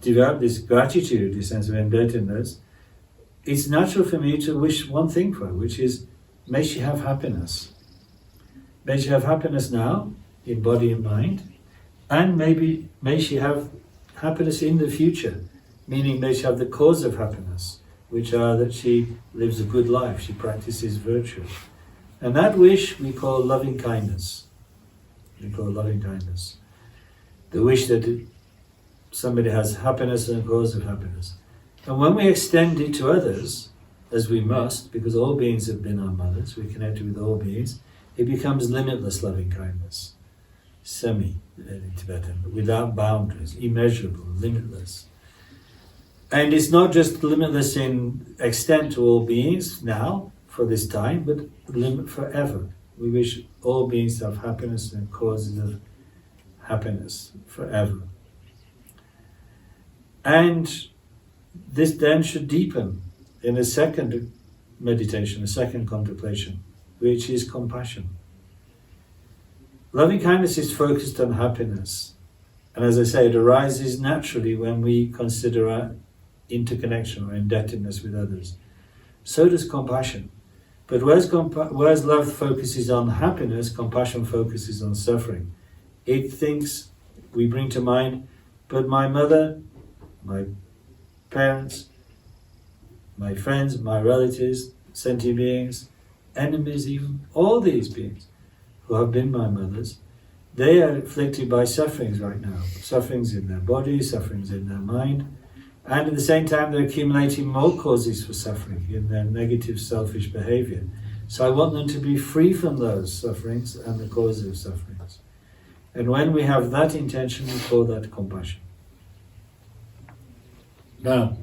develop this gratitude, this sense of indebtedness. It's natural for me to wish one thing for her, which is, may she have happiness. May she have happiness now, in body and mind, And may she have happiness in the future, meaning may she have the cause of happiness, which are that she lives a good life, she practices virtue. And that wish we call loving kindness. We call loving kindness. The wish that somebody has happiness and a cause of happiness. And when we extend it to others, as we must, because all beings have been our mothers, we're connected with all beings, it becomes limitless loving kindness. Semi in Tibetan, without boundaries, immeasurable, limitless. And it's not just limitless in extent to all beings now, for this time, but forever. We wish all beings to have happiness and causes of happiness forever. And this then should deepen in a second meditation, a second contemplation, which is compassion. Loving kindness is focused on happiness. And as I say, it arises naturally when we consider our interconnection or indebtedness with others. So does compassion. But whereas love focuses on happiness, compassion focuses on suffering. It thinks, we bring to mind, but my mother, my parents, my friends, my relatives, sentient beings, enemies even, all these beings who have been my mothers, they are afflicted by sufferings right now. Sufferings in their body, sufferings in their mind, and at the same time they're accumulating more causes for suffering in their negative selfish behavior. So I want them to be free from those sufferings and the causes of sufferings. And when we have that intention, we call that compassion. Now,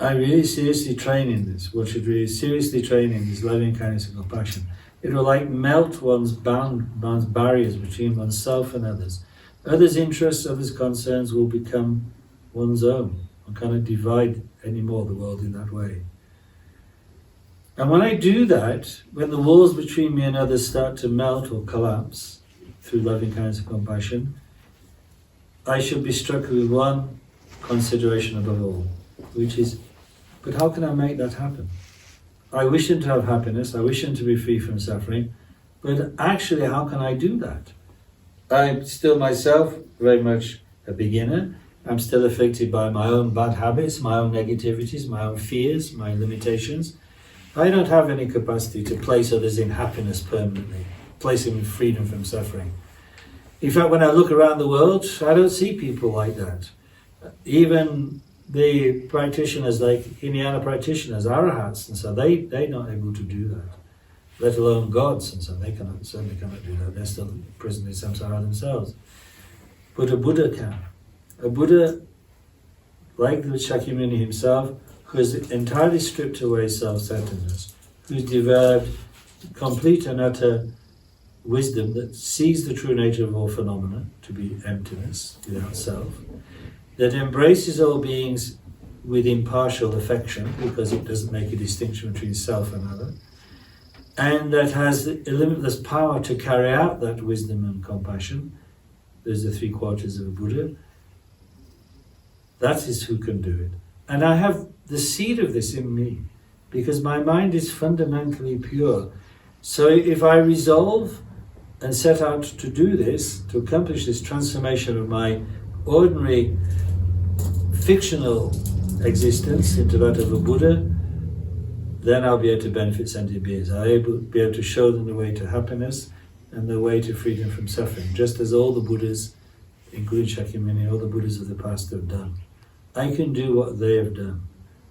I really seriously train in this. One should really seriously train in this loving kindness and compassion. It will like melt one's barriers between oneself and others. Others' interests, others' concerns will become one's own. One cannot divide anymore the world in that way. And when I do that, when the walls between me and others start to melt or collapse through loving kindness and compassion, I should be struck with one consideration above all, which is, but how can I make that happen? I wish them to have happiness, I wish them to be free from suffering, but actually how can I do that? I'm still myself very much a beginner. I'm still afflicted by my own bad habits, my own negativities, my own fears, my limitations. I don't have any capacity to place others in happiness permanently, place them in freedom from suffering. In fact, when I look around the world, I don't see people like that. Even the practitioners, like Hinayana practitioners, arahats, and so they're not able to do that. Let alone gods, and so they certainly cannot do that. They're still imprisoned in samsara themselves. But a Buddha can. A Buddha, like the Shakyamuni himself, who has entirely stripped away self-centeredness, who's developed complete and utter wisdom that sees the true nature of all phenomena to be emptiness without self, that embraces all beings with impartial affection because it doesn't make a distinction between self and other, and that has the limitless power to carry out that wisdom and compassion. There's the 3 quarters of a Buddha. That is who can do it. And I have the seed of this in me because my mind is fundamentally pure. So if I resolve and set out to do this, to accomplish this transformation of my ordinary fictional existence into that of a Buddha, then I'll be able to benefit sentient beings. I'll be able to show them the way to happiness and the way to freedom from suffering, just as all the Buddhas, including Shakyamuni, all the Buddhas of the past have done. I can do what they have done.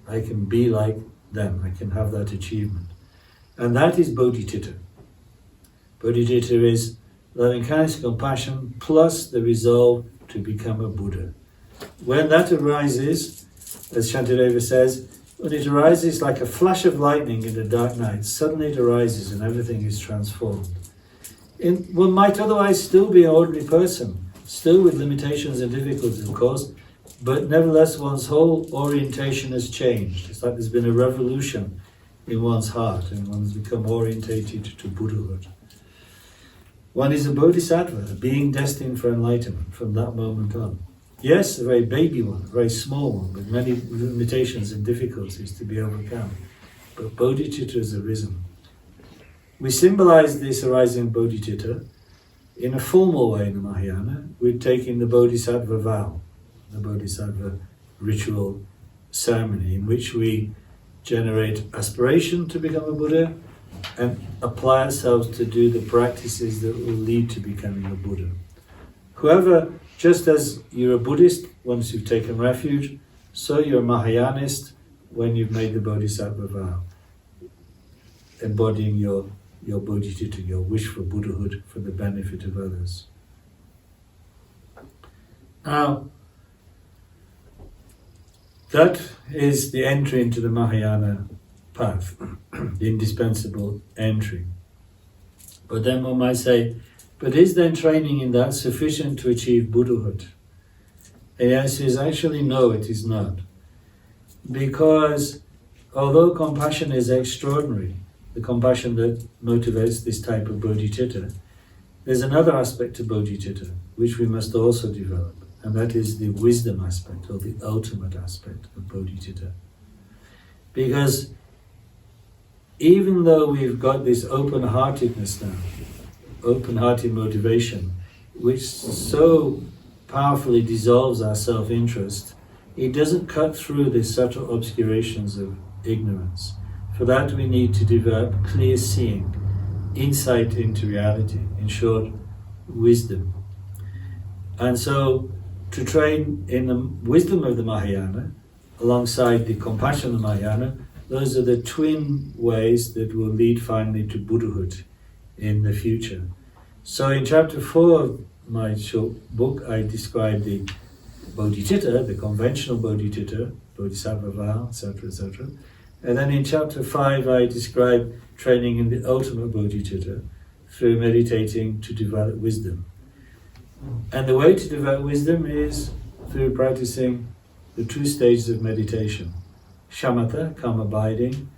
I can be like them. I can have that achievement. And that is Bodhicitta. Bodhicitta is loving kindness and compassion plus the resolve to become a Buddha. When that arises, as Shantideva says, when it arises like a flash of lightning in the dark night, suddenly it arises and everything is transformed. One might otherwise still be an ordinary person, still with limitations and difficulties, of course, but nevertheless one's whole orientation has changed. It's like there's been a revolution in one's heart and one's become orientated to Buddhahood. One is a bodhisattva, a being destined for enlightenment from that moment on. Yes, a very baby one, a very small one, with many limitations and difficulties to be overcome. But bodhicitta has arisen. We symbolize this arising bodhicitta in a formal way in the Mahayana, we're taking the Bodhisattva vow, the Bodhisattva ritual ceremony, in which we generate aspiration to become a Buddha and apply ourselves to do the practices that will lead to becoming a Buddha. Whoever, just as you're a Buddhist once you've taken refuge, so you're a Mahayanist when you've made the Bodhisattva vow, embodying your Bodhicitta, your wish for Buddhahood for the benefit of others. Now, that is the entry into the Mahayana path, the indispensable entry. But then one might say, but is then training in that sufficient to achieve Buddhahood? And the answer is actually no, it is not. Because although compassion is extraordinary, the compassion that motivates this type of bodhicitta, there's another aspect to bodhicitta which we must also develop, and that is the wisdom aspect, or the ultimate aspect of bodhicitta. Because even though we've got this open-heartedness now, open-hearted motivation, which so powerfully dissolves our self-interest, it doesn't cut through the subtle obscurations of ignorance. For that we need to develop clear seeing, insight into reality, in short, wisdom. And so, to train in the wisdom of the Mahayana, alongside the compassion of the Mahayana, those are the twin ways that will lead finally to Buddhahood in the future. So in chapter 4 of my short book, I describe the Bodhicitta, the conventional Bodhicitta, Bodhisattva vow, etc., etc. And then in chapter 5, I describe training in the ultimate Bodhicitta through meditating to develop wisdom. And the way to develop wisdom is through practicing the two stages of meditation: shamatha, calm abiding,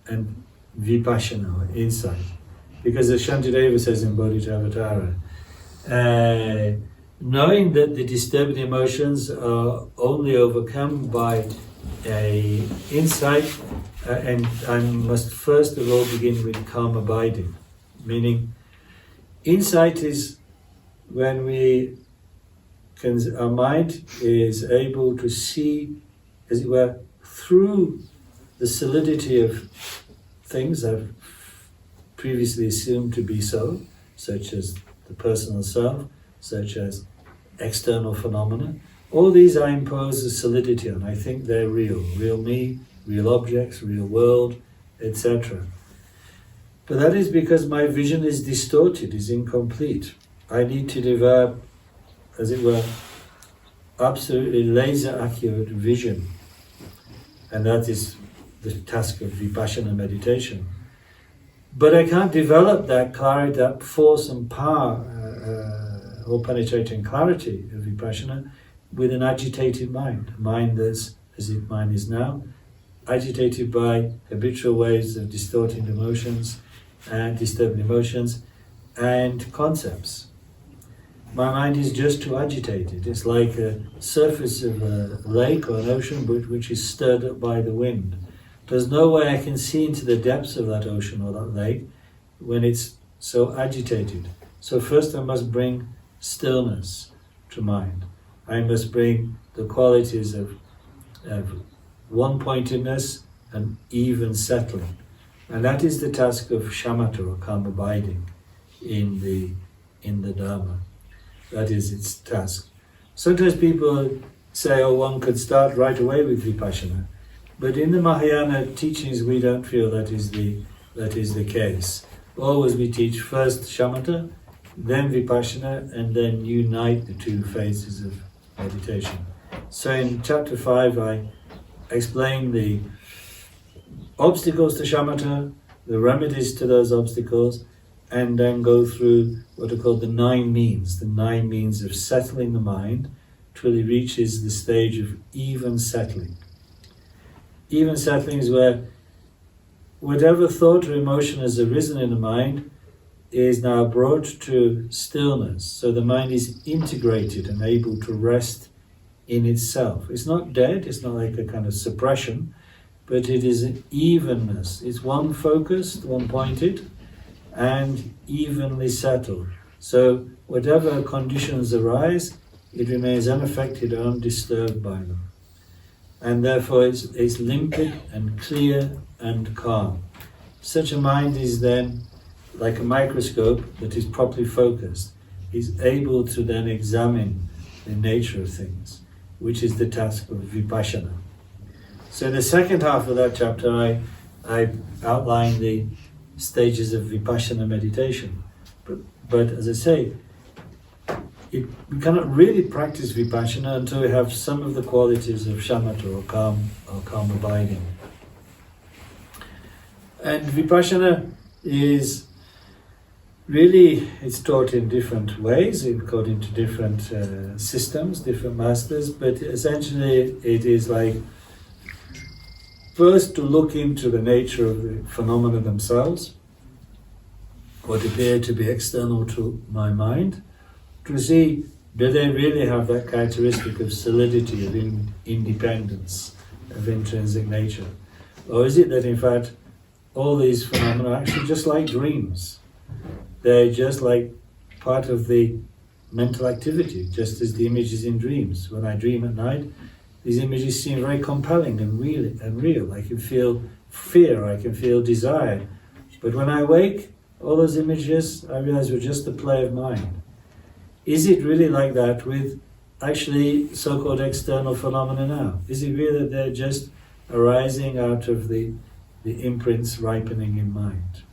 and vipassana, or insight. Because as Shantideva says in Bodhicitta, knowing that the disturbing emotions are only overcome by a insight, and I must first of all begin with calm abiding. Meaning, insight is when our mind is able to see, as it were, through the solidity of things I've previously assumed to be so, such as the personal self, such as external phenomena. All these I impose a solidity on. I think they're real. Real me, real objects, real world, etc. But that is because my vision is distorted, is incomplete. I need to develop, as it were, absolutely laser-accurate vision. And that is the task of vipassana meditation. But I can't develop that clarity, that force and power, all-penetrating clarity of vipassana with an agitated mind. A mind that's, as mine is now, agitated by habitual ways of distorting emotions and disturbing emotions and concepts. My mind is just too agitated. It's like a surface of a lake or an ocean which is stirred up by the wind. There's no way I can see into the depths of that ocean or that lake when it's so agitated. So first I must bring stillness to mind. I must bring the qualities of one-pointedness and even settling. And that is the task of shamatha, or calm abiding, in the Dharma. That is its task. Sometimes people say, oh, one could start right away with vipassana. But in the Mahayana teachings, we don't feel that is the case. Always we teach first shamatha, then vipassana, and then unite the two phases of meditation. So in chapter 5, I explain the obstacles to shamatha, the remedies to those obstacles, and then go through what are called the 9 means of settling the mind till it reaches the stage of even settling. Even settling is where whatever thought or emotion has arisen in the mind is now brought to stillness. So the mind is integrated and able to rest in itself. It's not dead, it's not like a kind of suppression, but it is an evenness. It's one-focused, one-pointed, and evenly settled. So whatever conditions arise, it remains unaffected or undisturbed by them. And therefore it's limpid and clear and calm. Such a mind is then like a microscope that is properly focused, is able to then examine the nature of things, which is the task of vipassana. So in the second half of that chapter, I outline the stages of vipassana meditation. But as I say, we cannot really practice vipassana until we have some of the qualities of shamatha or calm abiding. And vipassana is really, it's taught in different ways, according to different systems, different masters, but essentially it is like first to look into the nature of the phenomena themselves, what appear to be external to my mind, to see, do they really have that characteristic of solidity, of independence, of intrinsic nature? Or is it that in fact all these phenomena are actually just like dreams? They're just like part of the mental activity, just as the images in dreams. When I dream at night, these images seem very compelling and real. I can feel fear, I can feel desire. But when I wake, all those images, I realize, were just the play of mind. Is it really like that with actually so-called external phenomena now? Is it really that they're just arising out of the imprints ripening in mind?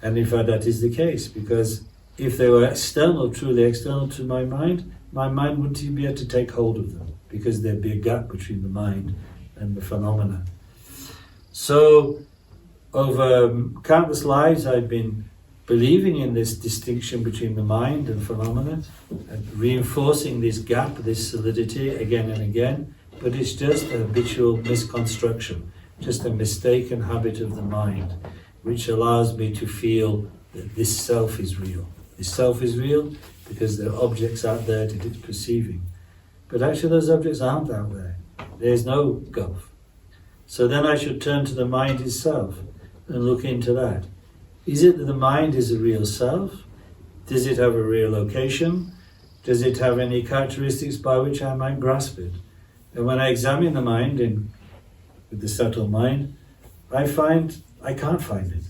And in fact that is the case, because if they were external, truly external to my mind wouldn't even be able to take hold of them, because there'd be a gap between the mind and the phenomena. So over countless lives I've been believing in this distinction between the mind and phenomena, and reinforcing this gap, this solidity again and again, but it's just a habitual misconstruction, just a mistaken habit of the mind, which allows me to feel that this self is real. This self is real because there are objects out there that it's perceiving. But actually those objects aren't out there. There's no gulf. So then I should turn to the mind itself and look into that. Is it that the mind is a real self? Does it have a real location? Does it have any characteristics by which I might grasp it? And when I examine the mind with the subtle mind, I find I can't find it.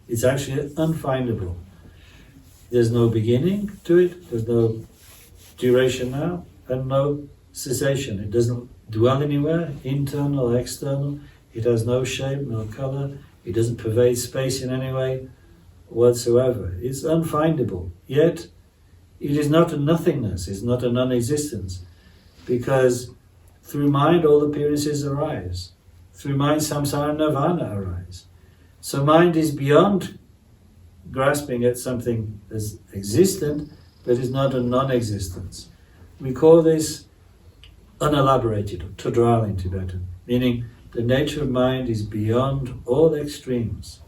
It's actually unfindable. There's no beginning to it, there's no duration now, and no cessation. It doesn't dwell anywhere, internal or external. It has no shape, no color. It doesn't pervade space in any way whatsoever. It's unfindable. Yet, it is not a nothingness, it's not a non-existence, because through mind all appearances arise. Through mind samsara and nirvana arise. So mind is beyond grasping at something as existent, but is not a non-existence. We call this unelaborated, or todral in Tibetan, meaning the nature of mind is beyond all extremes.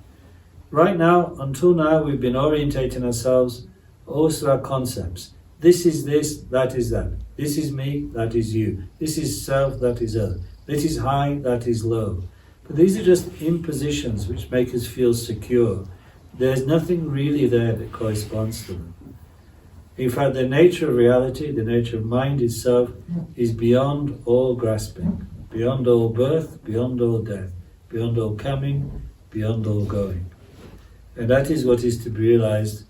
Right now, until now, we've been orientating ourselves always through our concepts. This is this, that is that. This is me, that is you. This is self, that is other. This is high, that is low. But these are just impositions which make us feel secure. There's nothing really there that corresponds to them. In fact, the nature of reality, the nature of mind itself, is beyond all grasping, beyond all birth, beyond all death, beyond all coming, beyond all going. And that is what is to be realized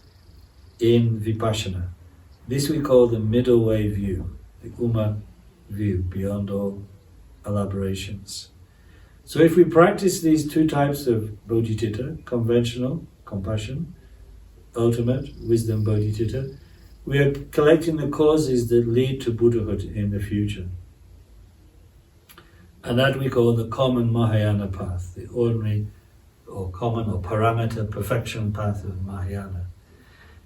in vipassana. This we call the middle way view, the Uma view, beyond all elaborations. So if we practice these two types of bodhicitta, conventional, compassion, ultimate, wisdom bodhicitta, we are collecting the causes that lead to Buddhahood in the future. And that we call the common Mahayana path, the ordinary or common or paramita perfection path of Mahayana.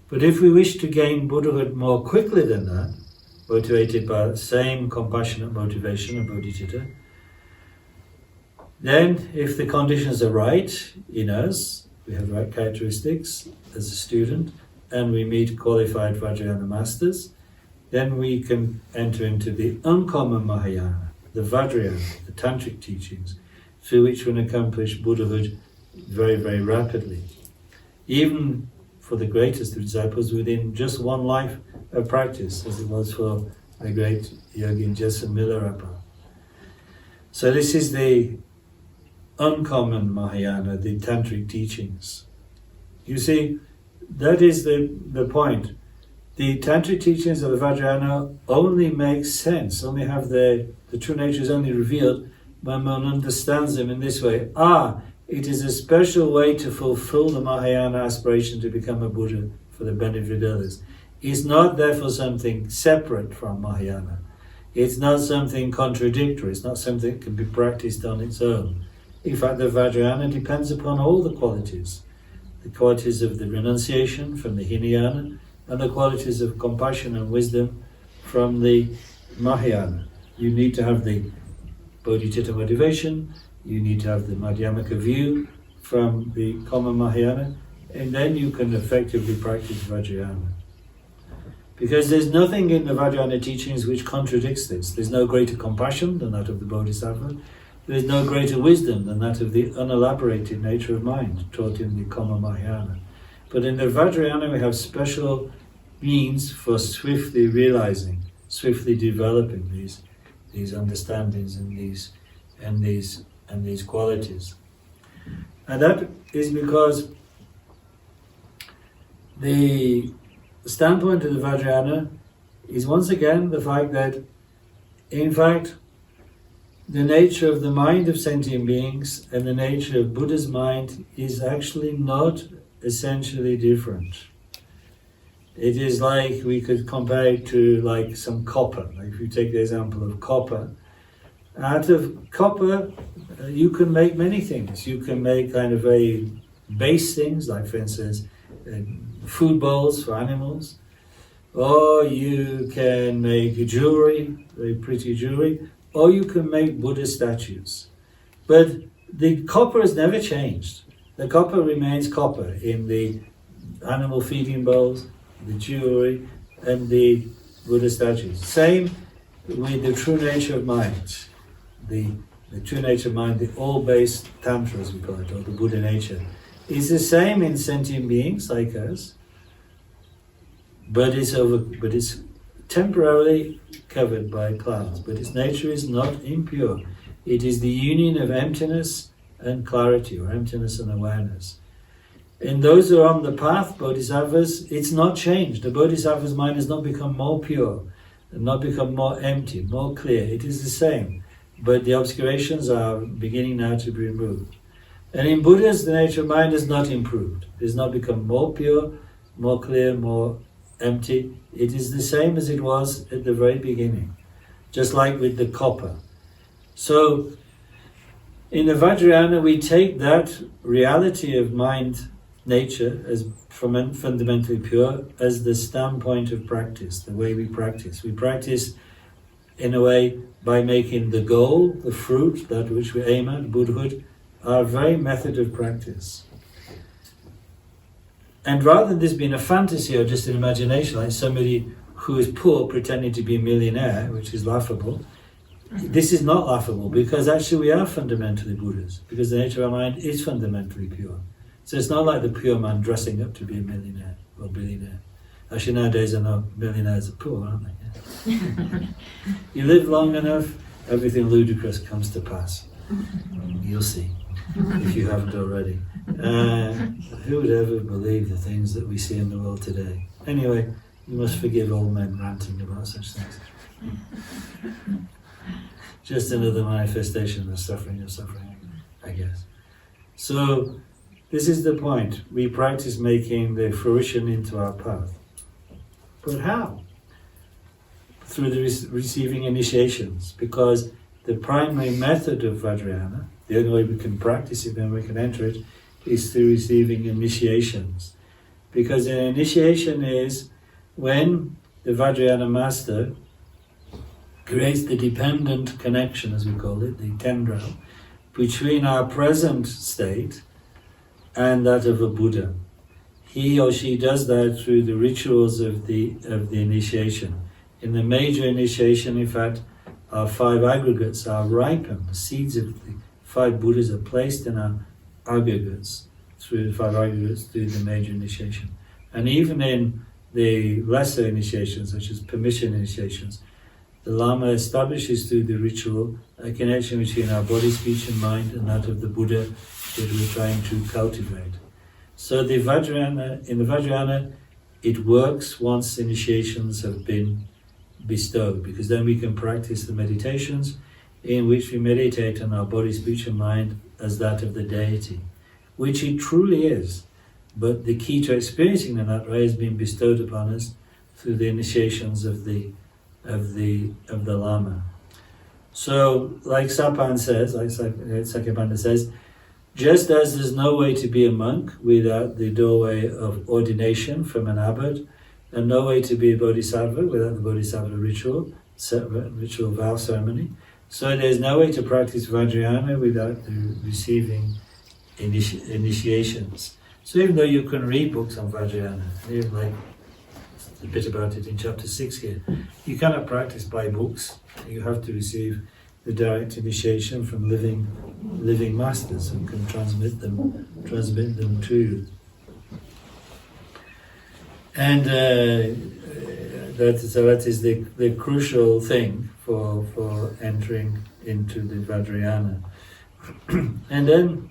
But if we wish to gain Buddhahood more quickly than that, motivated by the same compassionate motivation of bodhicitta, then if the conditions are right in us, we have right characteristics as a student, and we meet qualified Vajrayana masters, then we can enter into the uncommon Mahayana, the Vajrayana, the Tantric teachings, through which we can accomplish Buddhahood very, very rapidly. Even for the greatest of disciples within just one life of practice, as it was for the great yogin Jesam Milarepa. So this is the uncommon Mahayana, the Tantric teachings. You see, that is the point. The Tantric teachings of the Vajrayana only make sense, only have the true nature is only revealed when one understands them in this way. It is a special way to fulfill the Mahayana aspiration to become a Buddha for the benefit of others. It's not therefore something separate from Mahayana. It's not something contradictory. It's not something that can be practiced on its own. In fact, the Vajrayana depends upon all the qualities of the renunciation from the Hinayana, and the qualities of compassion and wisdom from the Mahayana. You need to have the Bodhicitta motivation, you need to have the Madhyamaka view from the common Mahayana, and then you can effectively practice Vajrayana. Because there's nothing in the Vajrayana teachings which contradicts this. There's no greater compassion than that of the Bodhisattva. There's no greater wisdom than that of the unelaborated nature of mind taught in the common Mahayana. But in the Vajrayana we have special means for swiftly realizing, swiftly developing these understandings and these qualities. And that is because the standpoint of the Vajrayana is once again the fact that, in fact, the nature of the mind of sentient beings and the nature of Buddha's mind is actually not essentially different. It is like, we could compare it to like some copper. Like if you take the example of copper, out of copper you can make many things. You can make kind of very base things, like for instance food bowls for animals, or you can make jewelry, very pretty jewelry, or you can make Buddha statues. But the copper has never changed. The copper remains copper in the animal feeding bowls, the jewelry, and the Buddha statues. Same with the true nature of mind. The true nature of mind, the all-based Tantra as we call it, or the Buddha nature, is the same in sentient beings like us, but it's temporarily covered by clouds. But its nature is not impure. It is the union of emptiness and clarity, or emptiness and awareness. In those who are on the path, bodhisattvas, it's not changed. The bodhisattva's mind has not become more pure, and not become more empty, more clear. It is the same, but the obscurations are beginning now to be removed. And in Buddhas, the nature of mind has not improved. It has not become more pure, more clear, more empty. It is the same as it was at the very beginning, just like with the copper. So, in the Vajrayana, we take that reality of mind nature as fundamentally pure as the standpoint of practice, the way we practice. We practice in a way by making the goal, the fruit, that which we aim at, Buddhahood, our very method of practice. And rather than this being a fantasy or just an imagination, like somebody who is poor pretending to be a millionaire, which is laughable, this is not laughable, because actually we are fundamentally Buddhas, because the nature of our mind is fundamentally pure. So it's not like the pure man dressing up to be a millionaire or billionaire. Actually nowadays I know millionaires are poor, aren't they? You live long enough, everything ludicrous comes to pass. You'll see, if you haven't already. Who would ever believe the things that we see in the world today? Anyway, you must forgive old men ranting about such things. Just another manifestation of suffering, I guess. So, this is the point. We practice making the fruition into our path. But how? Through the receiving initiations, because the primary method of Vajrayana, the only way we can practice it and we can enter it, is through receiving initiations. Because an initiation is when the Vajrayana master creates the dependent connection, as we call it, the tendril, between our present state and that of a Buddha. He or she does that through the rituals of the initiation. In the major initiation, in fact, our 5 aggregates are ripened. The seeds of the 5 Buddhas are placed in our aggregates, through the 5 aggregates, through the major initiation. And even in the lesser initiations, such as permission initiations, the Lama establishes through the ritual a connection between our body, speech and mind and that of the Buddha that we're trying to cultivate. So in the Vajrayana, it works once initiations have been bestowed, because then we can practice the meditations in which we meditate on our body, speech and mind as that of the deity, which it truly is. But the key to experiencing in that way has been bestowed upon us through the initiations of the Lama. So, like Sapan says, like Sakyabanda says, just as there's no way to be a monk without the doorway of ordination from an abbot, and no way to be a bodhisattva without the bodhisattva ritual vow ceremony, so there's no way to practice Vajrayana without the receiving initiations. So even though you can read books on Vajrayana, even like a bit about it in chapter 6 here, you cannot practice by books. You have to receive the direct initiation from living masters who can transmit them to you. And that is the crucial thing for entering into the Vajrayana. And then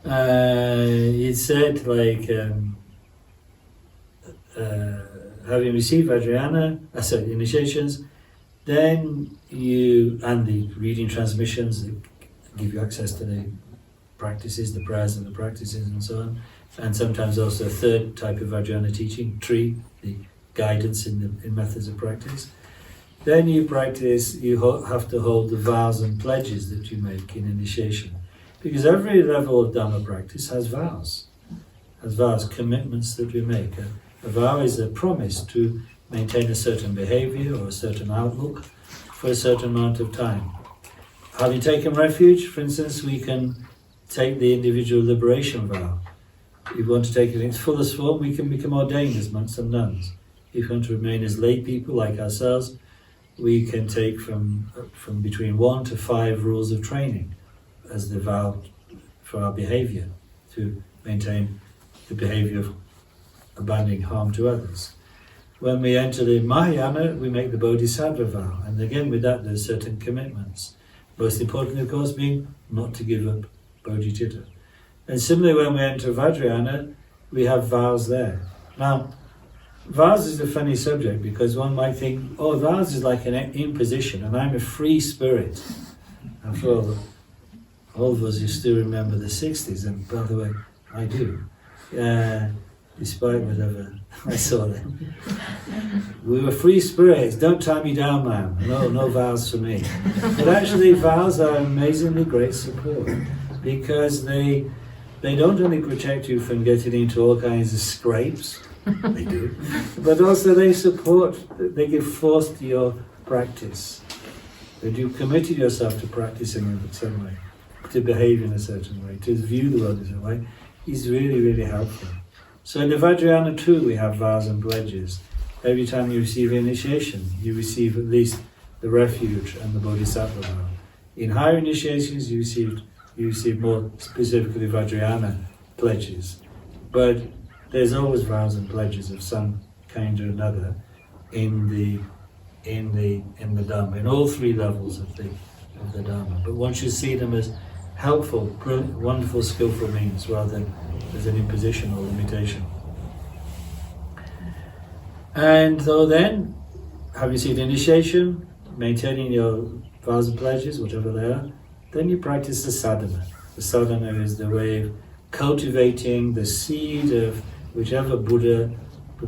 it said, like, having received Vajrayana, initiations, then you, and the reading transmissions that give you access to the practices, the prayers and the practices and so on, and sometimes also a third type of Vajrayana teaching, tree, the guidance in methods of practice. Then you practice, have to hold the vows and pledges that you make in initiation. Because every level of Dharma practice has vows, commitments that we make. A vow is a promise to maintain a certain behavior or a certain outlook for a certain amount of time. Having taken refuge, for instance, we can take the individual liberation vow. If we want to take it in its fullest form, we can become ordained as monks and nuns. If we want to remain as lay people like ourselves, we can take from between 1 to 5 rules of training as the vow for our behavior, to maintain the behavior of abandoning harm to others. When we enter the Mahayana, we make the Bodhisattva vow, and again with that there's certain commitments. Most important, of course, being not to give up Bodhicitta. And similarly, when we enter Vajrayana, we have vows there. Now, vows is a funny subject, because one might think, oh, vows is like an imposition, and I'm a free spirit. After all of us who still remember the 60s, and by the way, I do, despite whatever I saw then. We were free spirits, don't tie me down, man. No vows for me. But actually, vows are amazingly great support, because they don't only protect you from getting into all kinds of scrapes, they do, but also they give force to your practice. That you've committed yourself to practicing in a certain way, to behave in a certain way, to view the world in a certain way, is really, really helpful. So in the Vajrayana too, we have vows and pledges. Every time you receive initiation, you receive at least the refuge and the Bodhisattva vow. In higher initiations, you receive more specifically Vajrayana pledges. But there's always vows and pledges of some kind or another in the Dharma, in all 3 levels of the Dharma. But one should see them as helpful, brilliant, wonderful, skillful means, rather than as an imposition or limitation. And so then, having received initiation, maintaining your vows and pledges, whatever they are, then you practice the sadhana. The sadhana is the way of cultivating the seed of whichever Buddha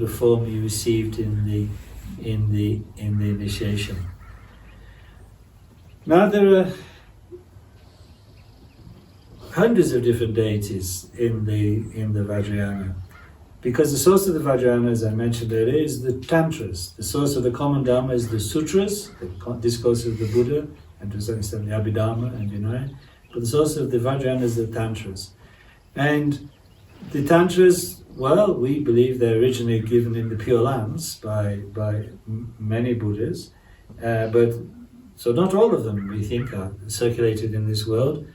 form you received in the initiation. Now there are hundreds of different deities in the Vajrayana, because the source of the Vajrayana, as I mentioned earlier, is the Tantras. The source of the common Dharma is the Sutras, the discourse of the Buddha, and to a certain extent the Abhidharma and Vinaya. But the source of the Vajrayana is the Tantras. And the Tantras, well, we believe they're originally given in the Pure Lands by many Buddhas, but so not all of them, we think, are circulated in this world.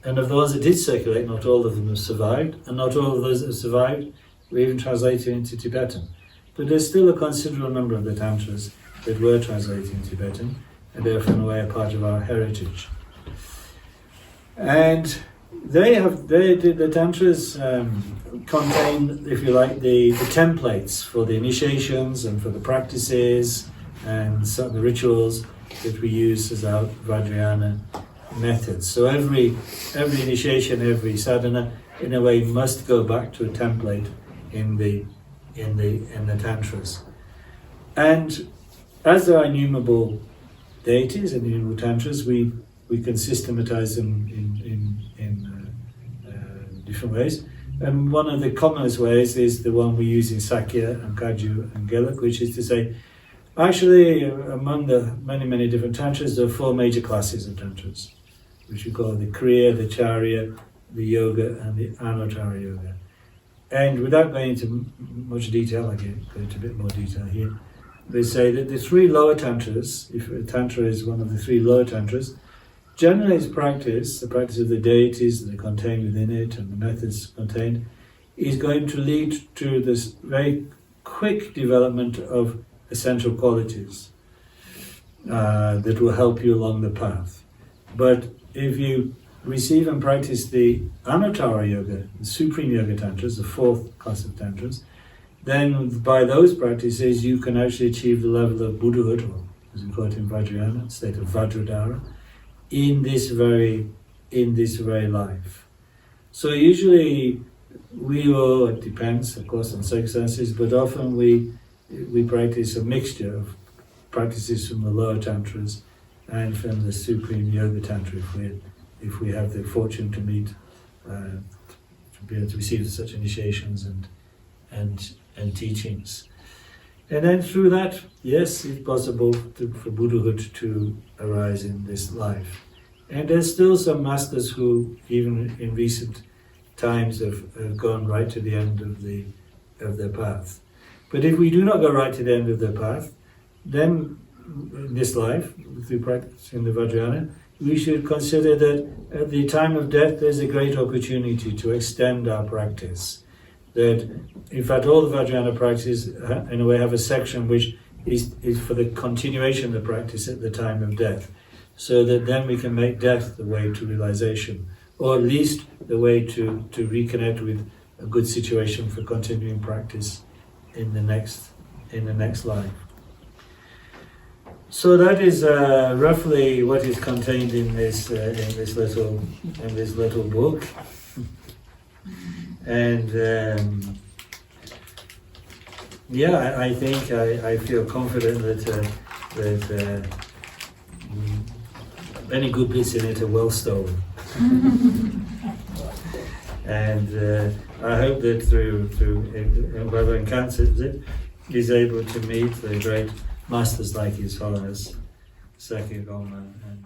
And of those that did circulate, not all of them have survived, and not all of those that have survived were even translated into Tibetan. But there's still a considerable number of the Tantras that were translated in Tibetan, and they're in a way a part of our heritage. And the Tantras contain, if you like, the templates for the initiations and for the practices and some of the rituals that we use as our Vajrayana methods. So every initiation, every sadhana, in a way, must go back to a template in the Tantras. And as there are innumerable deities and innumerable Tantras, we can systematize them in different ways. And one of the commonest ways is the one we use in Sakya and Kagyu and Geluk, which is to say, actually, among the many different Tantras, there are 4 major classes of Tantras, which we call the Kriya, the Charya, the Yoga, and the Anuttara Yoga. And without going into much detail, I can go into a bit more detail here, they say that the 3 lower Tantras, if a Tantra is one of the 3 lower Tantras, generally its practice, the practice of the deities that are contained within it and the methods contained, is going to lead to this very quick development of essential qualities that will help you along the path. But if you receive and practice the Anuttara Yoga, the Supreme Yoga Tantras, the 4th class of Tantras, then by those practices you can actually achieve the level of Buddhahood, or as we call it in Vajrayana, state of Vajradhara, in this very life. So usually it depends of course on circumstances, but often we practice a mixture of practices from the lower Tantras and from the Supreme Yoga Tantra if we have the fortune to meet, to be able to receive such initiations and teachings. And then through that, yes, it's possible for Buddhahood to arise in this life. And there's still some masters who, even in recent times, have gone right to the end of their path. But if we do not go right to the end of their path, then in this life, through practicing the Vajrayana, we should consider that at the time of death there's a great opportunity to extend our practice. That, in fact, all the Vajrayana practices, in a way, have a section which is for the continuation of the practice at the time of death, so that then we can make death the way to realization, or at least the way to reconnect with a good situation for continuing practice in the next life. So that is roughly what is contained in this little book. And I think I feel confident that any good bits in it are well stolen. And I hope that through whoever encounters it is able to meet the great masters like His Holiness Sakya Goma and